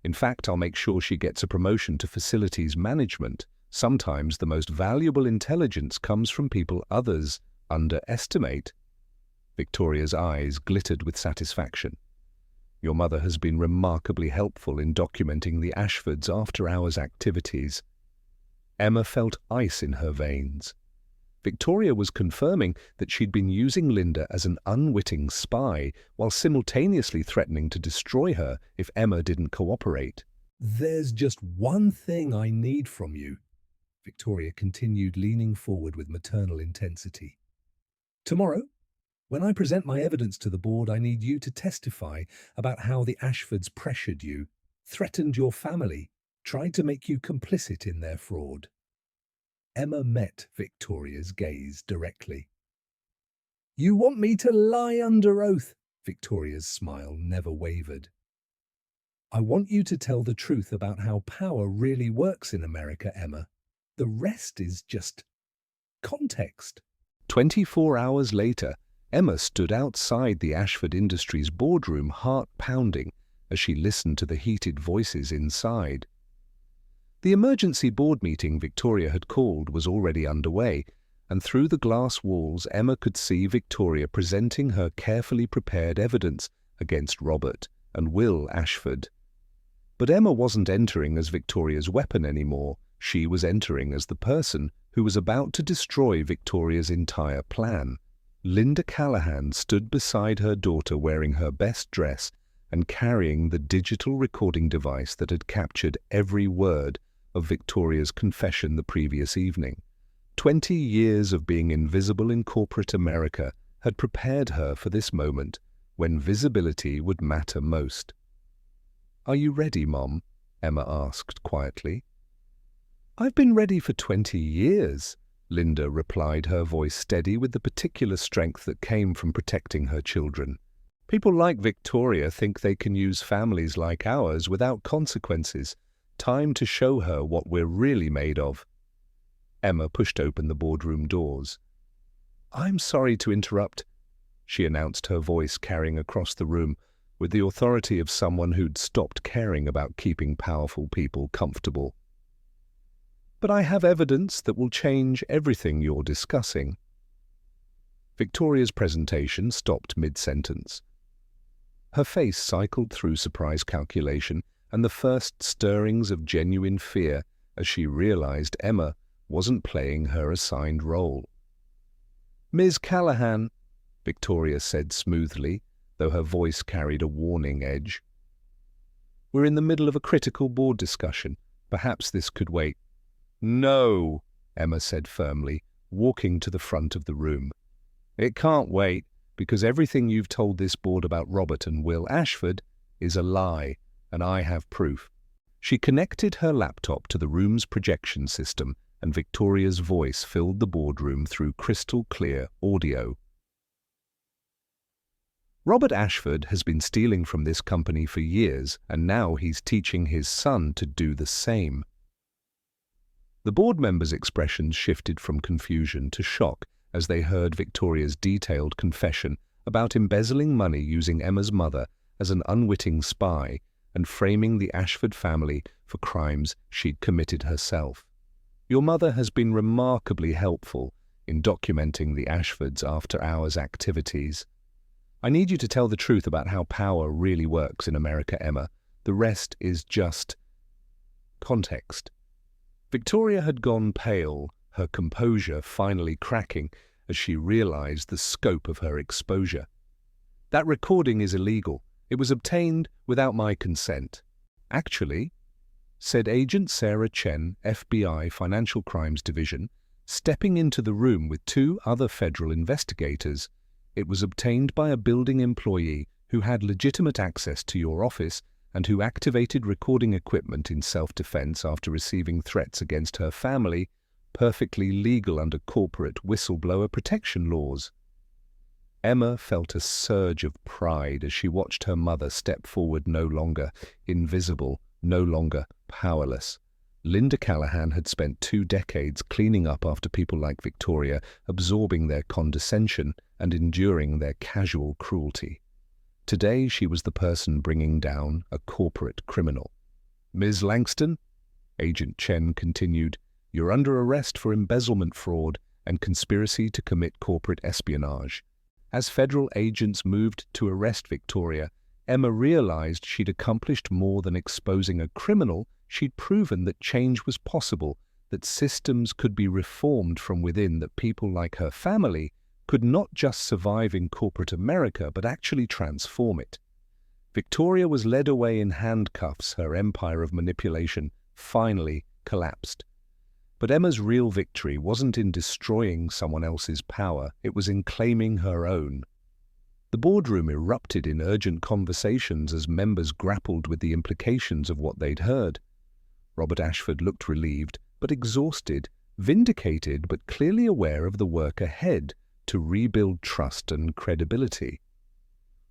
In fact, I'll make sure she gets a promotion to facilities management. Sometimes the most valuable intelligence comes from people others underestimate. Victoria's eyes glittered with satisfaction. Your mother has been remarkably helpful in documenting the Ashfords' after-hours activities. Emma felt ice in her veins. Victoria was confirming that she'd been using Linda as an unwitting spy while simultaneously threatening to destroy her if Emma didn't cooperate. There's just one thing I need from you, Victoria continued, leaning forward with maternal intensity. Tomorrow, when I present my evidence to the board, I need you to testify about how the Ashfords pressured you, threatened your family, tried to make you complicit in their fraud. Emma met Victoria's gaze directly. You want me to lie under oath? Victoria's smile never wavered. I want you to tell the truth about how power really works in America, Emma. The rest is just context. 24 hours later, Emma stood outside the Ashford Industries boardroom, heart pounding, as she listened to the heated voices inside. The emergency board meeting Victoria had called was already underway, and through the glass walls Emma could see Victoria presenting her carefully prepared evidence against Robert and Will Ashford. But Emma wasn't entering as Victoria's weapon anymore. She was entering as the person who was about to destroy Victoria's entire plan. Linda Callahan stood beside her daughter wearing her best dress and carrying the digital recording device that had captured every word of Victoria's confession the previous evening. 20 years of being invisible in corporate America had prepared her for this moment when visibility would matter most. Are you ready, Mom? Emma asked quietly. I've been ready for 20 years, Linda replied, her voice steady with the particular strength that came from protecting her children. People like Victoria think they can use families like ours without consequences. Time to show her what we're really made of. Emma pushed open the boardroom doors. I'm sorry to interrupt, she announced, her voice carrying across the room with the authority of someone who'd stopped caring about keeping powerful people comfortable. But I have evidence that will change everything you're discussing. Victoria's presentation stopped mid-sentence. Her face cycled through surprise calculation and the first stirrings of genuine fear as she realized Emma wasn't playing her assigned role. Ms. Callahan, Victoria said smoothly, though her voice carried a warning edge. We're in the middle of a critical board discussion. Perhaps this could wait. No, Emma said firmly, walking to the front of the room. It can't wait, because everything you've told this board about Robert and Will Ashford is a lie, and I have proof. She connected her laptop to the room's projection system, and Victoria's voice filled the boardroom through crystal-clear audio. Robert Ashford has been stealing from this company for years, and now he's teaching his son to do the same. The board members' expressions shifted from confusion to shock as they heard Victoria's detailed confession about embezzling money using Emma's mother as an unwitting spy and framing the Ashford family for crimes she'd committed herself. Your mother has been remarkably helpful in documenting the Ashfords' after-hours activities. I need you to tell the truth about how power really works in America, Emma. The rest is just context. Victoria had gone pale, her composure finally cracking as she realized the scope of her exposure. That recording is illegal. It was obtained without my consent. Actually, said Agent Sarah Chen, FBI Financial Crimes Division, Stepping into the room with two other federal investigators, it was obtained by a building employee who had legitimate access to your office and who activated recording equipment in self-defense after receiving threats against her family, perfectly legal under corporate whistleblower protection laws. Emma felt a surge of pride as she watched her mother step forward, no longer invisible, no longer powerless. Linda Callahan had spent 2 decades cleaning up after people like Victoria, absorbing their condescension and enduring their casual cruelty. Today she was the person bringing down a corporate criminal. "Ms. Langston," Agent Chen continued, "you're under arrest for embezzlement fraud and conspiracy to commit corporate espionage." As federal agents moved to arrest Victoria, Emma realized she'd accomplished more than exposing a criminal. She'd proven that change was possible, that systems could be reformed from within, that people like her family could not just survive in corporate America, but actually transform it. Victoria was led away in handcuffs. Her empire of manipulation finally collapsed. But Emma's real victory wasn't in destroying someone else's power, it was in claiming her own. The boardroom erupted in urgent conversations as members grappled with the implications of what they'd heard. Robert Ashford looked relieved, but exhausted, vindicated, but clearly aware of the work ahead to rebuild trust and credibility.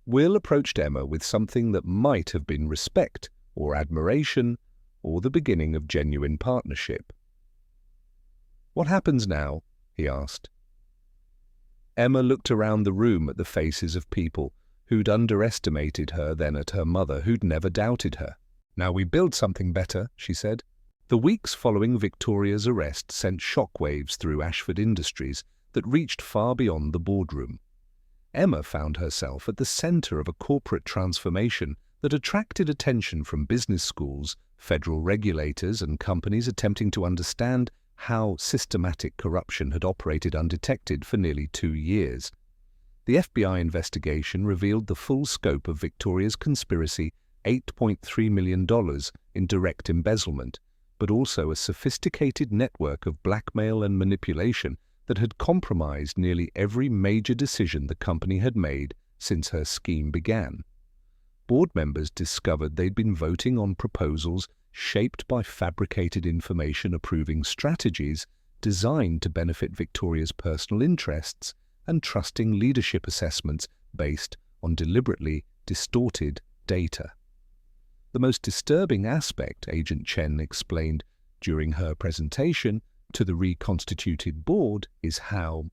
Will approached Emma with something that might have been respect or admiration or the beginning of genuine partnership. "What happens now?" he asked. Emma looked around the room at the faces of people who'd underestimated her, then at her mother who'd never doubted her. "Now we build something better," she said. The weeks following Victoria's arrest sent shockwaves through Ashford Industries that reached far beyond the boardroom. Emma found herself at the center of a corporate transformation that attracted attention from business schools, federal regulators, and companies attempting to understand how systematic corruption had operated undetected for nearly 2 years. The FBI investigation revealed the full scope of Victoria's conspiracy, $8.3 million in direct embezzlement, but also a sophisticated network of blackmail and manipulation that had compromised nearly every major decision the company had made since her scheme began. Board members discovered they'd been voting on proposals shaped by fabricated information, approving strategies designed to benefit Victoria's personal interests, and trusting leadership assessments based on deliberately distorted data. The most disturbing aspect, Agent Chen explained during her presentation to the reconstituted board, is how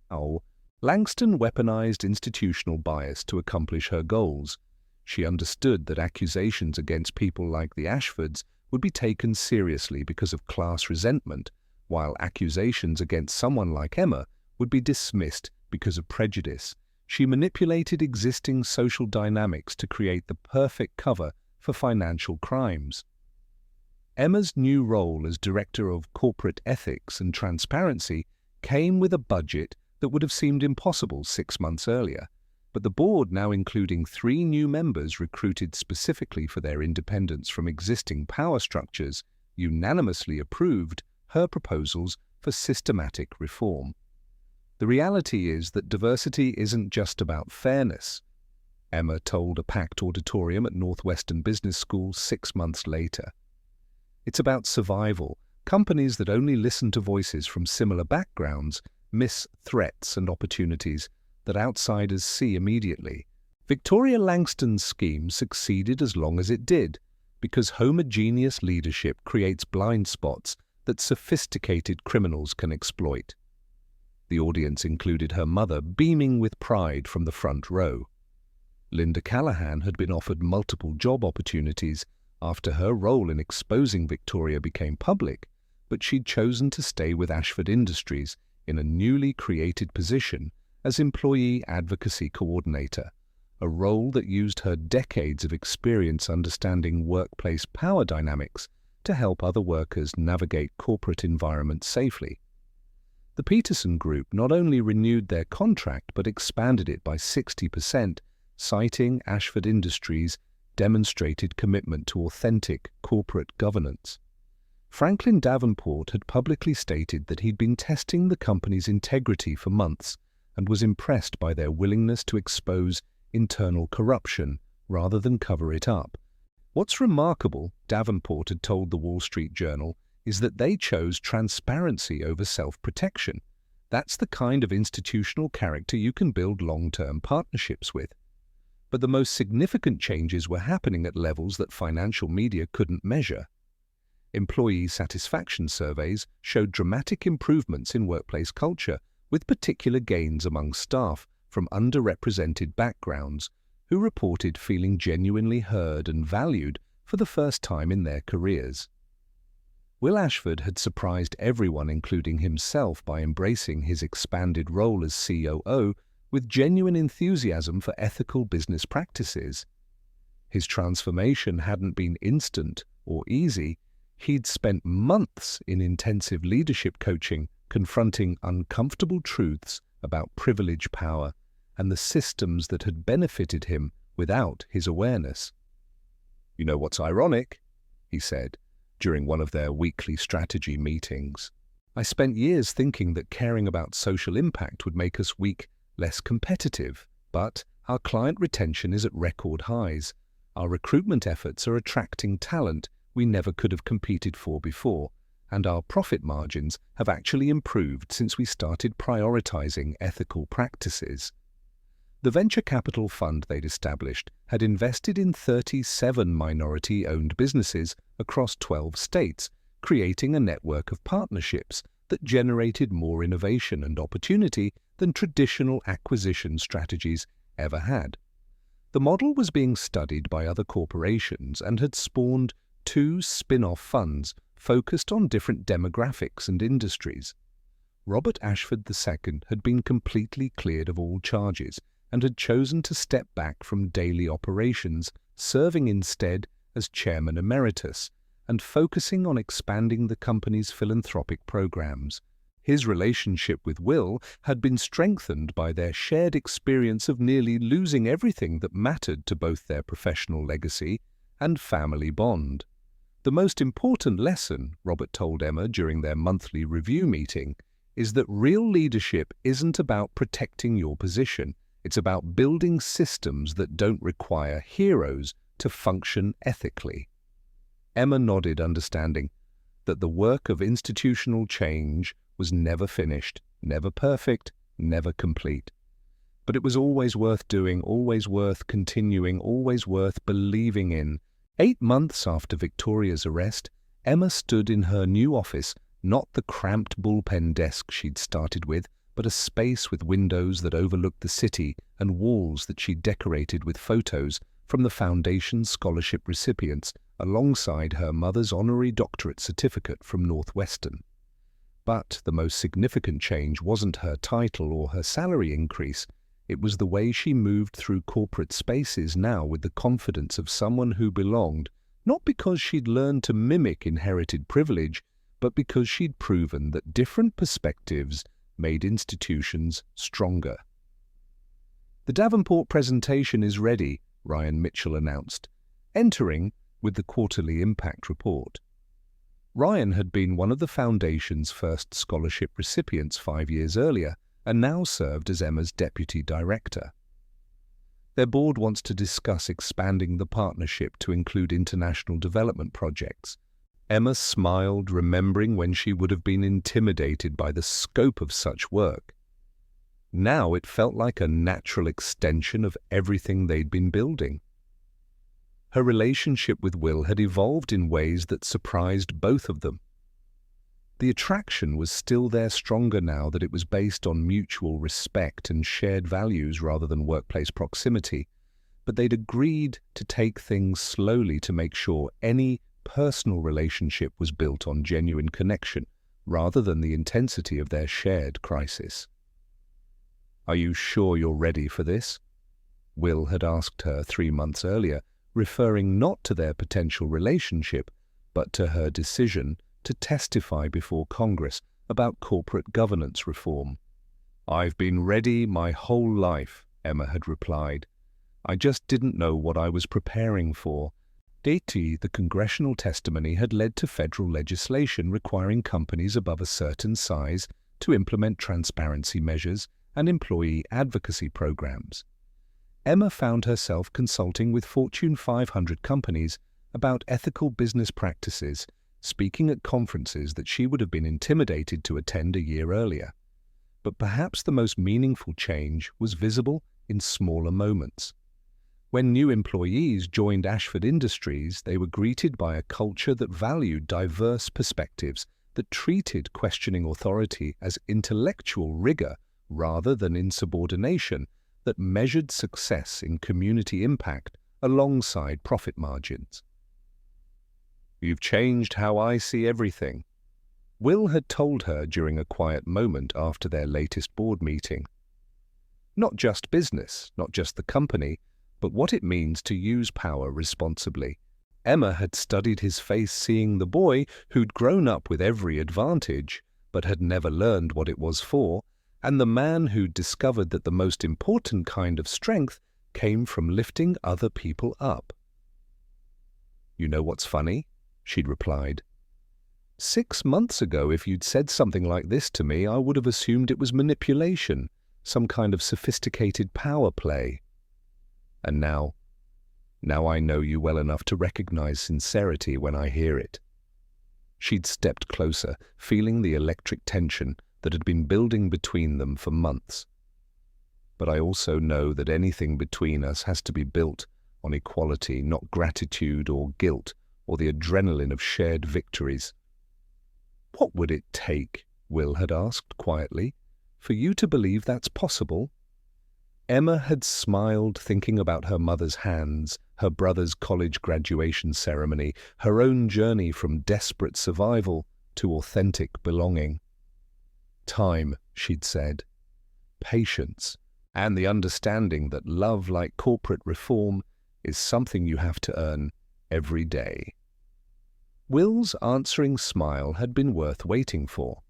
Langston weaponized institutional bias to accomplish her goals. She understood that accusations against people like the Ashfords would be taken seriously because of class resentment, while accusations against someone like Emma would be dismissed because of prejudice. She manipulated existing social dynamics to create the perfect cover for financial crimes. Emma's new role as Director of Corporate Ethics and Transparency came with a budget that would have seemed impossible 6 months earlier, but the board, now including 3 new members recruited specifically for their independence from existing power structures, unanimously approved her proposals for systematic reform. The reality is that diversity isn't just about fairness, Emma told a packed auditorium at Northwestern Business School 6 months later. It's about survival. Companies that only listen to voices from similar backgrounds miss threats and opportunities that outsiders see immediately. Victoria Langston's scheme succeeded as long as it did, because homogeneous leadership creates blind spots that sophisticated criminals can exploit. The audience included her mother, beaming with pride from the front row. Linda Callahan had been offered multiple job opportunities after her role in exposing Victoria became public, but she'd chosen to stay with Ashford Industries in a newly created position as Employee Advocacy Coordinator, a role that used her decades of experience understanding workplace power dynamics to help other workers navigate corporate environments safely. The Peterson Group not only renewed their contract but expanded it by 60%, citing Ashford Industries' demonstrated commitment to authentic corporate governance. Franklin Davenport had publicly stated that he'd been testing the company's integrity for months and was impressed by their willingness to expose internal corruption rather than cover it up. What's remarkable, Davenport had told the Wall Street Journal, is that they chose transparency over self-protection. That's the kind of institutional character you can build long-term partnerships with. But the most significant changes were happening at levels that financial media couldn't measure. Employee satisfaction surveys showed dramatic improvements in workplace culture, with particular gains among staff from underrepresented backgrounds who reported feeling genuinely heard and valued for the first time in their careers. Will Ashford had surprised everyone, including himself, by embracing his expanded role as COO with genuine enthusiasm for ethical business practices. His transformation hadn't been instant or easy. He'd spent months in intensive leadership coaching, confronting uncomfortable truths about privilege, power, and the systems that had benefited him without his awareness. "You know what's ironic?" he said during one of their weekly strategy meetings. "I spent years thinking that caring about social impact would make us weak, less competitive, but our client retention is at record highs. Our recruitment efforts are attracting talent we never could have competed for before, and our profit margins have actually improved since we started prioritizing ethical practices." The venture capital fund they'd established had invested in 37 minority-owned businesses across 12 states, creating a network of partnerships that generated more innovation and opportunity than traditional acquisition strategies ever had. The model was being studied by other corporations and had spawned 2 spin-off funds focused on different demographics and industries. Robert Ashford II had been completely cleared of all charges and had chosen to step back from daily operations, serving instead as chairman emeritus and focusing on expanding the company's philanthropic programs. His relationship with Will had been strengthened by their shared experience of nearly losing everything that mattered to both their professional legacy and family bond. The most important lesson, Robert told Emma during their monthly review meeting, is that real leadership isn't about protecting your position. It's about building systems that don't require heroes to function ethically. Emma nodded, understanding that the work of institutional change was never finished, never perfect, never complete. But it was always worth doing, always worth continuing, always worth believing in. 8 months after Victoria's arrest, Emma stood in her new office, not the cramped bullpen desk she'd started with, but a space with windows that overlooked the city and walls that she decorated with photos from the Foundation's scholarship recipients alongside her mother's honorary doctorate certificate from Northwestern. But the most significant change wasn't her title or her salary increase. It was the way she moved through corporate spaces now with the confidence of someone who belonged, not because she'd learned to mimic inherited privilege, but because she'd proven that different perspectives made institutions stronger. "The Davenport presentation is ready," Ryan Mitchell announced, entering with the quarterly impact report. Ryan had been one of the Foundation's first scholarship recipients 5 years earlier and now served as Emma's deputy director. Their board wants to discuss expanding the partnership to include international development projects. Emma smiled, remembering when she would have been intimidated by the scope of such work. Now it felt like a natural extension of everything they'd been building. Her relationship with Will had evolved in ways that surprised both of them. The attraction was still there, stronger now that it was based on mutual respect and shared values rather than workplace proximity, but they'd agreed to take things slowly to make sure any personal relationship was built on genuine connection rather than the intensity of their shared crisis. "Are you sure you're ready for this?" Will had asked her 3 months earlier, referring not to their potential relationship, but to her decision to testify before Congress about corporate governance reform. "I've been ready my whole life," Emma had replied. "I just didn't know what I was preparing for. Lately, the congressional testimony had led to federal legislation requiring companies above a certain size to implement transparency measures and employee advocacy programs. Emma found herself consulting with Fortune 500 companies about ethical business practices, speaking at conferences that she would have been intimidated to attend a year earlier. But perhaps the most meaningful change was visible in smaller moments. When new employees joined Ashford Industries, they were greeted by a culture that valued diverse perspectives, that treated questioning authority as intellectual rigor rather than insubordination, that measured success in community impact alongside profit margins. "You've changed how I see everything," Will had told her during a quiet moment after their latest board meeting. Not just business, not just the company, but what it means to use power responsibly. Emma had studied his face, seeing the boy who'd grown up with every advantage, but had never learned what it was for, and the man who'd discovered that the most important kind of strength came from lifting other people up. "You know what's funny?" she'd replied. "6 months ago, if you'd said something like this to me, I would have assumed it was manipulation, some kind of sophisticated power play. And now I know you well enough to recognize sincerity when I hear it." She'd stepped closer, feeling the electric tension that had been building between them for months. "But I also know that anything between us has to be built on equality, not gratitude or guilt or the adrenaline of shared victories." "What would it take," Will had asked quietly, "for you to believe that's possible?" Emma had smiled, thinking about her mother's hands, her brother's college graduation ceremony, her own journey from desperate survival to authentic belonging. "Time," she'd said, "patience, and the understanding that love, like corporate reform, is something you have to earn every day." Will's answering smile had been worth waiting for.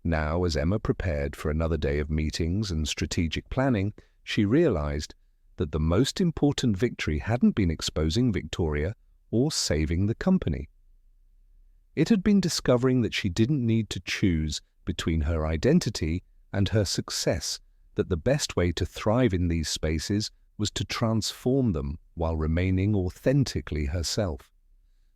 Now, as Emma prepared for another day of meetings and strategic planning, she realized that the most important victory hadn't been exposing Victoria or saving the company. It had been discovering that she didn't need to choose between her identity and her success, that the best way to thrive in these spaces was to transform them while remaining authentically herself.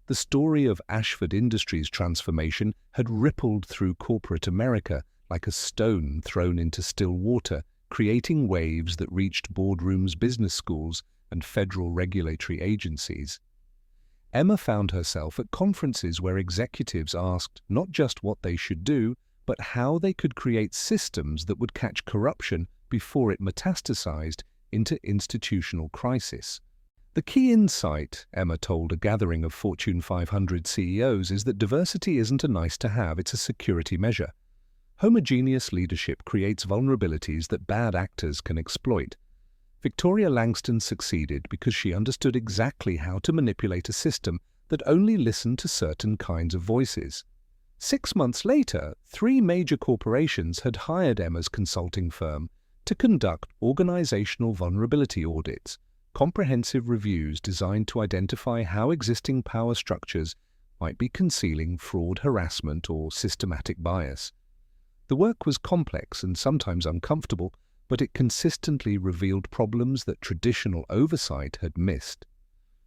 The story of Ashford Industries' transformation had rippled through corporate America like a stone thrown into still water, creating waves that reached boardrooms, business schools, and federal regulatory agencies. Emma found herself at conferences where executives asked not just what they should do, but how they could create systems that would catch corruption before it metastasized into institutional crisis. The key insight, Emma told a gathering of Fortune 500 CEOs, is that diversity isn't a nice-to-have, it's a security measure. Homogeneous leadership creates vulnerabilities that bad actors can exploit. Victoria Langston succeeded because she understood exactly how to manipulate a system that only listened to certain kinds of voices. 6 months later, 3 major corporations had hired Emma's consulting firm to conduct organizational vulnerability audits, comprehensive reviews designed to identify how existing power structures might be concealing fraud, harassment, or systematic bias. The work was complex and sometimes uncomfortable, but it consistently revealed problems that traditional oversight had missed.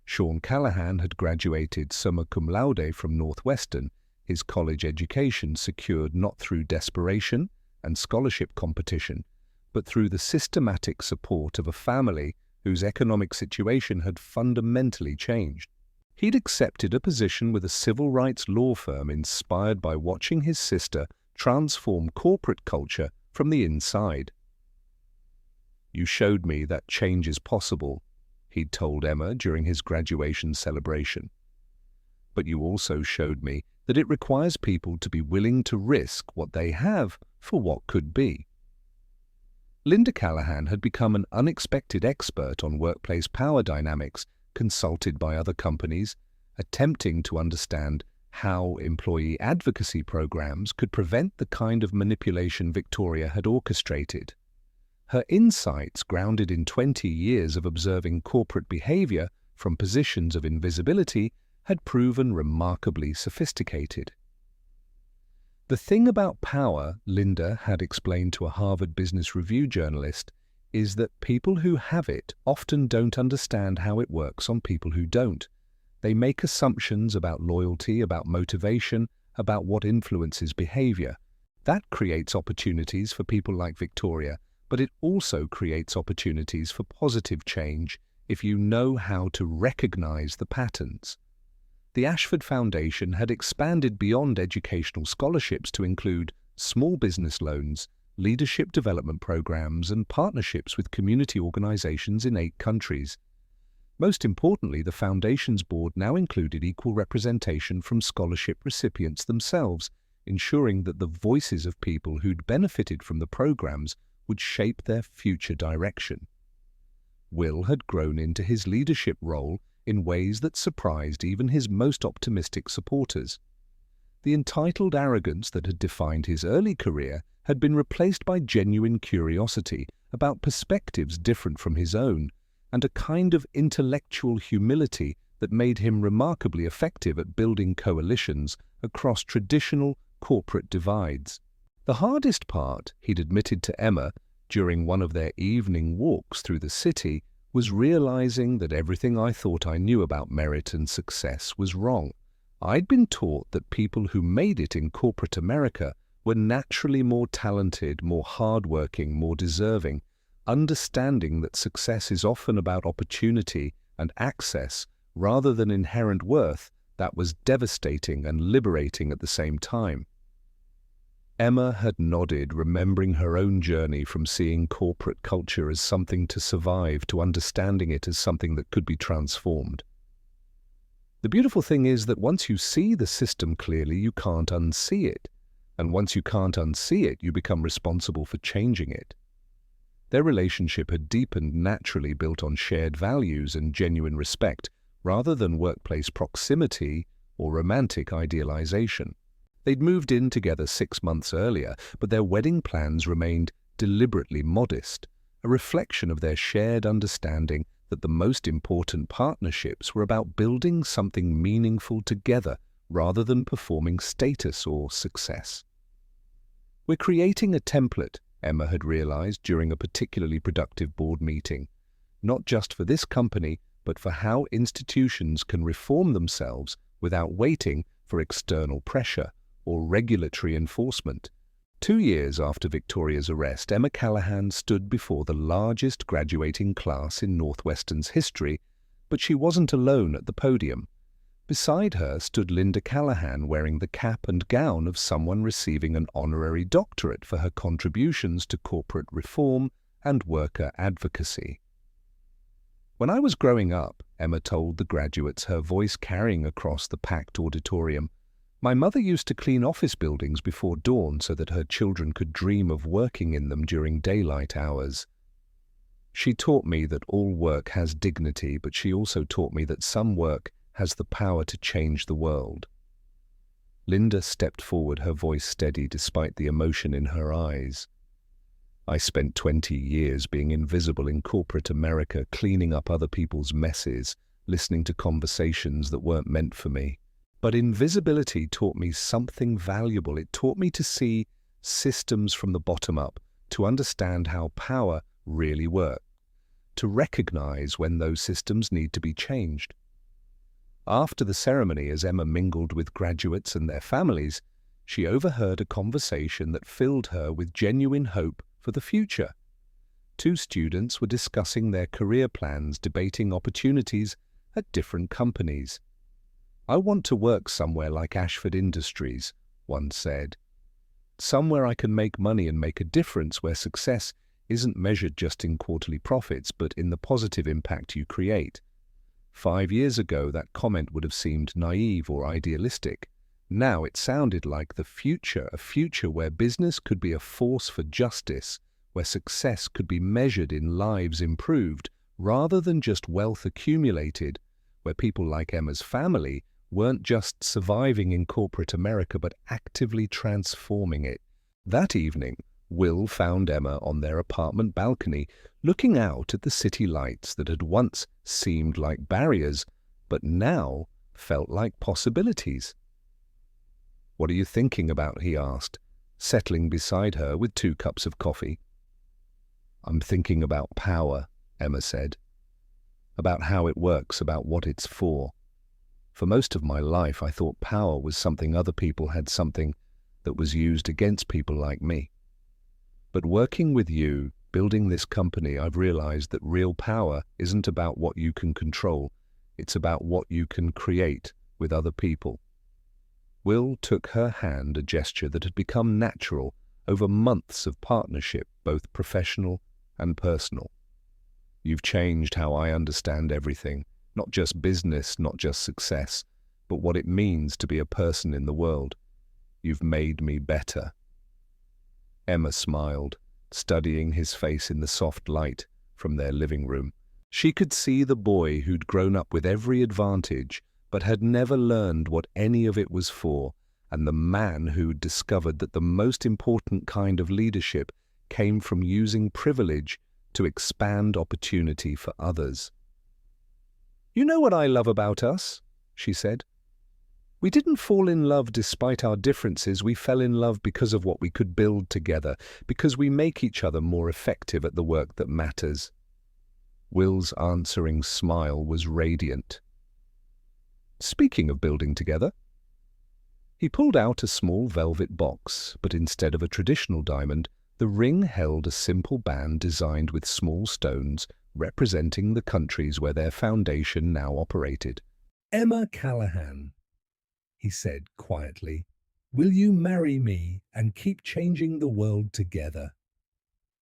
Sean Callahan had graduated summa cum laude from Northwestern, his college education secured not through desperation and scholarship competition, but through the systematic support of a family whose economic situation had fundamentally changed. He'd accepted a position with a civil rights law firm inspired by watching his sister transform corporate culture from the inside. "You showed me that change is possible," he'd told Emma during his graduation celebration. "But you also showed me that it requires people to be willing to risk what they have for what could be." Linda Callahan had become an unexpected expert on workplace power dynamics, consulted by other companies, attempting to understand how employee advocacy programs could prevent the kind of manipulation Victoria had orchestrated. Her insights, grounded in 20 years of observing corporate behavior from positions of invisibility had proven remarkably sophisticated. The thing about power, Linda had explained to a Harvard Business Review journalist, is that people who have it often don't understand how it works on people who don't. They make assumptions about loyalty, about motivation, about what influences behavior. That creates opportunities for people like Victoria, but it also creates opportunities for positive change if you know how to recognize the patterns. The Ashford Foundation had expanded beyond educational scholarships to include small business loans, leadership development programs, and partnerships with community organizations in 8 countries. Most importantly, the Foundation's board now included equal representation from scholarship recipients themselves, ensuring that the voices of people who'd benefited from the programs would shape their future direction. Will had grown into his leadership role in ways that surprised even his most optimistic supporters. The entitled arrogance that had defined his early career had been replaced by genuine curiosity about perspectives different from his own, and a kind of intellectual humility that made him remarkably effective at building coalitions across traditional corporate divides. The hardest part, he'd admitted to Emma during one of their evening walks through the city, was realizing that everything I thought I knew about merit and success was wrong. I'd been taught that people who made it in corporate America were naturally more talented, more hardworking, more deserving, understanding that success is often about opportunity and access rather than inherent worth. That was devastating and liberating at the same time. Emma had nodded, remembering her own journey from seeing corporate culture as something to survive to understanding it as something that could be transformed. The beautiful thing is that once you see the system clearly, you can't unsee it. And once you can't unsee it, you become responsible for changing it. Their relationship had deepened naturally, built on shared values and genuine respect, rather than workplace proximity or romantic idealization. They'd moved in together 6 months earlier, but their wedding plans remained deliberately modest, a reflection of their shared understanding that the most important partnerships were about building something meaningful together rather than performing status or success. We're creating a template, Emma had realized during a particularly productive board meeting, not just for this company, but for how institutions can reform themselves without waiting for external pressure or regulatory enforcement. 2 years after Victoria's arrest, Emma Callahan stood before the largest graduating class in Northwestern's history, but she wasn't alone at the podium. Beside her stood Linda Callahan, wearing the cap and gown of someone receiving an honorary doctorate for her contributions to corporate reform and worker advocacy. When I was growing up, Emma told the graduates, her voice carrying across the packed auditorium, my mother used to clean office buildings before dawn so that her children could dream of working in them during daylight hours. She taught me that all work has dignity, but she also taught me that some work has the power to change the world. Linda stepped forward, her voice steady despite the emotion in her eyes. I spent 20 years being invisible in corporate America, cleaning up other people's messes, listening to conversations that weren't meant for me. But invisibility taught me something valuable. It taught me to see systems from the bottom up, to understand how power really works, to recognize when those systems need to be changed. After the ceremony, as Emma mingled with graduates and their families, she overheard a conversation that filled her with genuine hope for the future. 2 students were discussing their career plans, debating opportunities at different companies. I want to work somewhere like Ashford Industries, one said. Somewhere I can make money and make a difference, where success isn't measured just in quarterly profits, but in the positive impact you create. 5 years ago, that comment would have seemed naive or idealistic. Now it sounded like the future, a future where business could be a force for justice, where success could be measured in lives improved rather than just wealth accumulated, where people like Emma's family weren't just surviving in corporate America but actively transforming it. That evening, Will found Emma on their apartment balcony, looking out at the city lights that had once seemed like barriers, but now felt like possibilities. "What are you thinking about?" he asked, settling beside her with 2 cups of coffee. "I'm thinking about power," Emma said. "About how it works, about what it's for. For most of my life, I thought power was something other people had, something that was used against people like me. But working with you, building this company, I've realized that real power isn't about what you can control. It's about what you can create with other people." Will took her hand, a gesture that had become natural over months of partnership, both professional and personal. "You've changed how I understand everything, not just business, not just success, but what it means to be a person in the world. You've made me better." Emma smiled, studying his face in the soft light from their living room. She could see the boy who'd grown up with every advantage but had never learned what any of it was for, and the man who'd discovered that the most important kind of leadership came from using privilege to expand opportunity for others. "You know what I love about us?" she said. "We didn't fall in love despite our differences. We fell in love because of what we could build together, because we make each other more effective at the work that matters." Will's answering smile was radiant. "Speaking of building together," he pulled out a small velvet box, but instead of a traditional diamond, the ring held a simple band designed with small stones representing the countries where their foundation now operated. "Emma Callahan," he said quietly, "will you marry me and keep changing the world together?"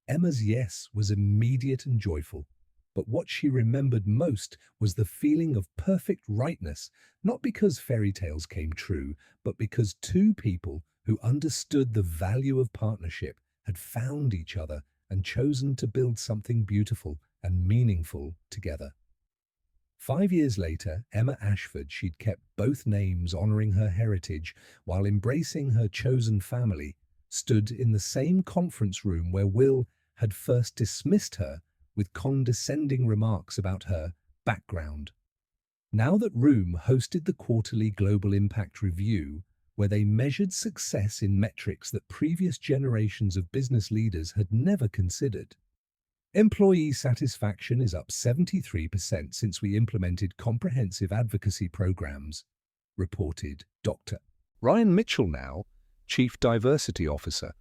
Emma's yes was immediate and joyful, but what she remembered most was the feeling of perfect rightness, not because fairy tales came true, but because 2 people who understood the value of partnership had found each other and chosen to build something beautiful and meaningful together. 5 years later, Emma Ashford, she'd kept both names honoring her heritage while embracing her chosen family, stood in the same conference room where Will had first dismissed her with condescending remarks about her background. Now that room hosted the quarterly Global Impact Review, where they measured success in metrics that previous generations of business leaders had never considered. "Employee satisfaction is up 73% since we implemented comprehensive advocacy programs," reported Dr. Ryan Mitchell, now Chief Diversity Officer,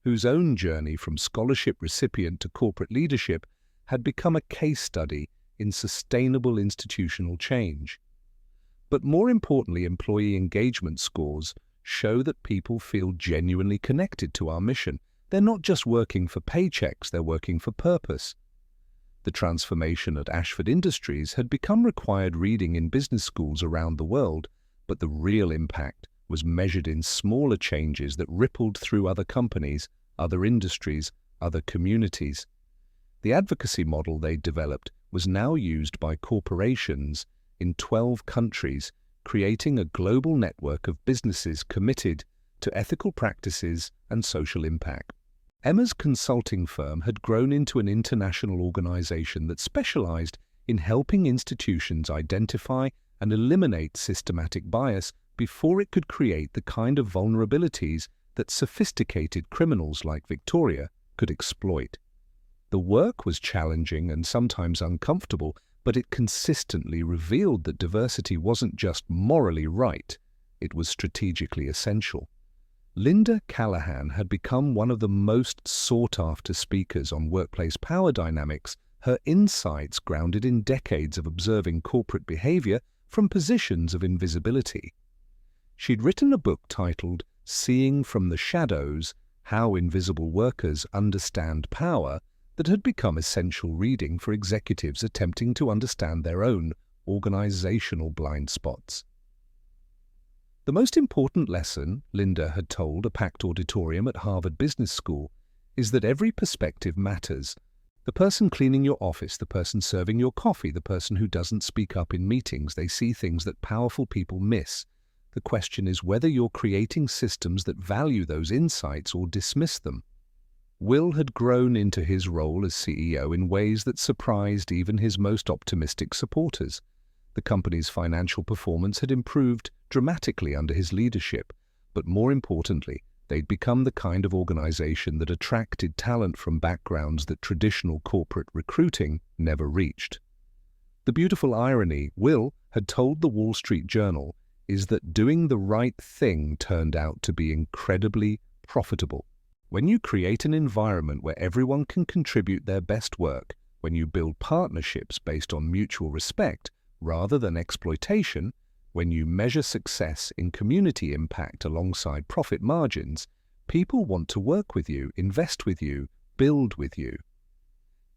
whose own journey from scholarship recipient to corporate leadership had become a case study in sustainable institutional change. But more importantly, employee engagement scores show that people feel genuinely connected to our mission. They're not just working for paychecks, they're working for purpose. The transformation at Ashford Industries had become required reading in business schools around the world, but the real impact was measured in smaller changes that rippled through other companies, other industries, other communities. The advocacy model they developed was now used by corporations in 12 countries, creating a global network of businesses committed to ethical practices and social impact. Emma's consulting firm had grown into an international organization that specialized in helping institutions identify and eliminate systematic bias before it could create the kind of vulnerabilities that sophisticated criminals like Victoria could exploit. The work was challenging and sometimes uncomfortable, but it consistently revealed that diversity wasn't just morally right, it was strategically essential. Linda Callahan had become one of the most sought-after speakers on workplace power dynamics, her insights grounded in decades of observing corporate behavior from positions of invisibility. She'd written a book titled Seeing from the Shadows: How Invisible Workers Understand Power that had become essential reading for executives attempting to understand their own organizational blind spots. The most important lesson, Linda had told a packed auditorium at Harvard Business School, is that every perspective matters. The person cleaning your office, the person serving your coffee, the person who doesn't speak up in meetings, they see things that powerful people miss. The question is whether you're creating systems that value those insights or dismiss them. Will had grown into his role as CEO in ways that surprised even his most optimistic supporters. The company's financial performance had improved dramatically under his leadership, but more importantly, they'd become the kind of organization that attracted talent from backgrounds that traditional corporate recruiting never reached. The beautiful irony, Will had told the Wall Street Journal, is that doing the right thing turned out to be incredibly profitable. When you create an environment where everyone can contribute their best work, when you build partnerships based on mutual respect rather than exploitation, when you measure success in community impact alongside profit margins, people want to work with you, invest with you, build with you.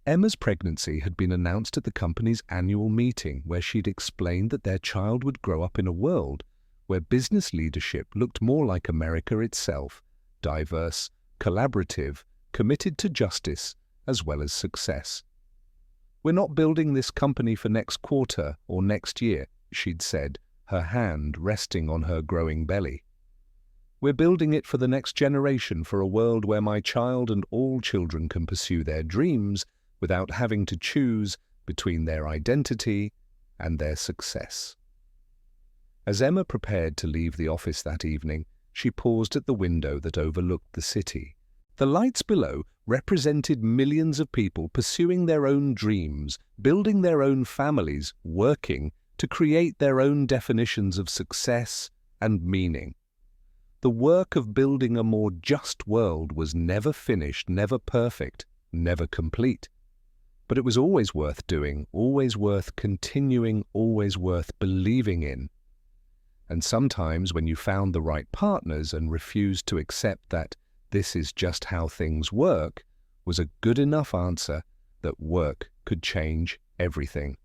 Emma's pregnancy had been announced at the company's annual meeting, where she'd explained that their child would grow up in a world where business leadership looked more like America itself, diverse, collaborative, committed to justice as well as success. "We're not building this company for next quarter or next year," she'd said, her hand resting on her growing belly. "We're building it for the next generation, for a world where my child and all children can pursue their dreams without having to choose between their identity and their success." As Emma prepared to leave the office that evening, she paused at the window that overlooked the city. The lights below represented millions of people pursuing their own dreams, building their own families, working to create their own definitions of success and meaning. The work of building a more just world was never finished, never perfect, never complete. But it was always worth doing, always worth continuing, always worth believing in. And sometimes when you found the right partners and refused to accept that this is just how things work, was a good enough answer that work could change everything.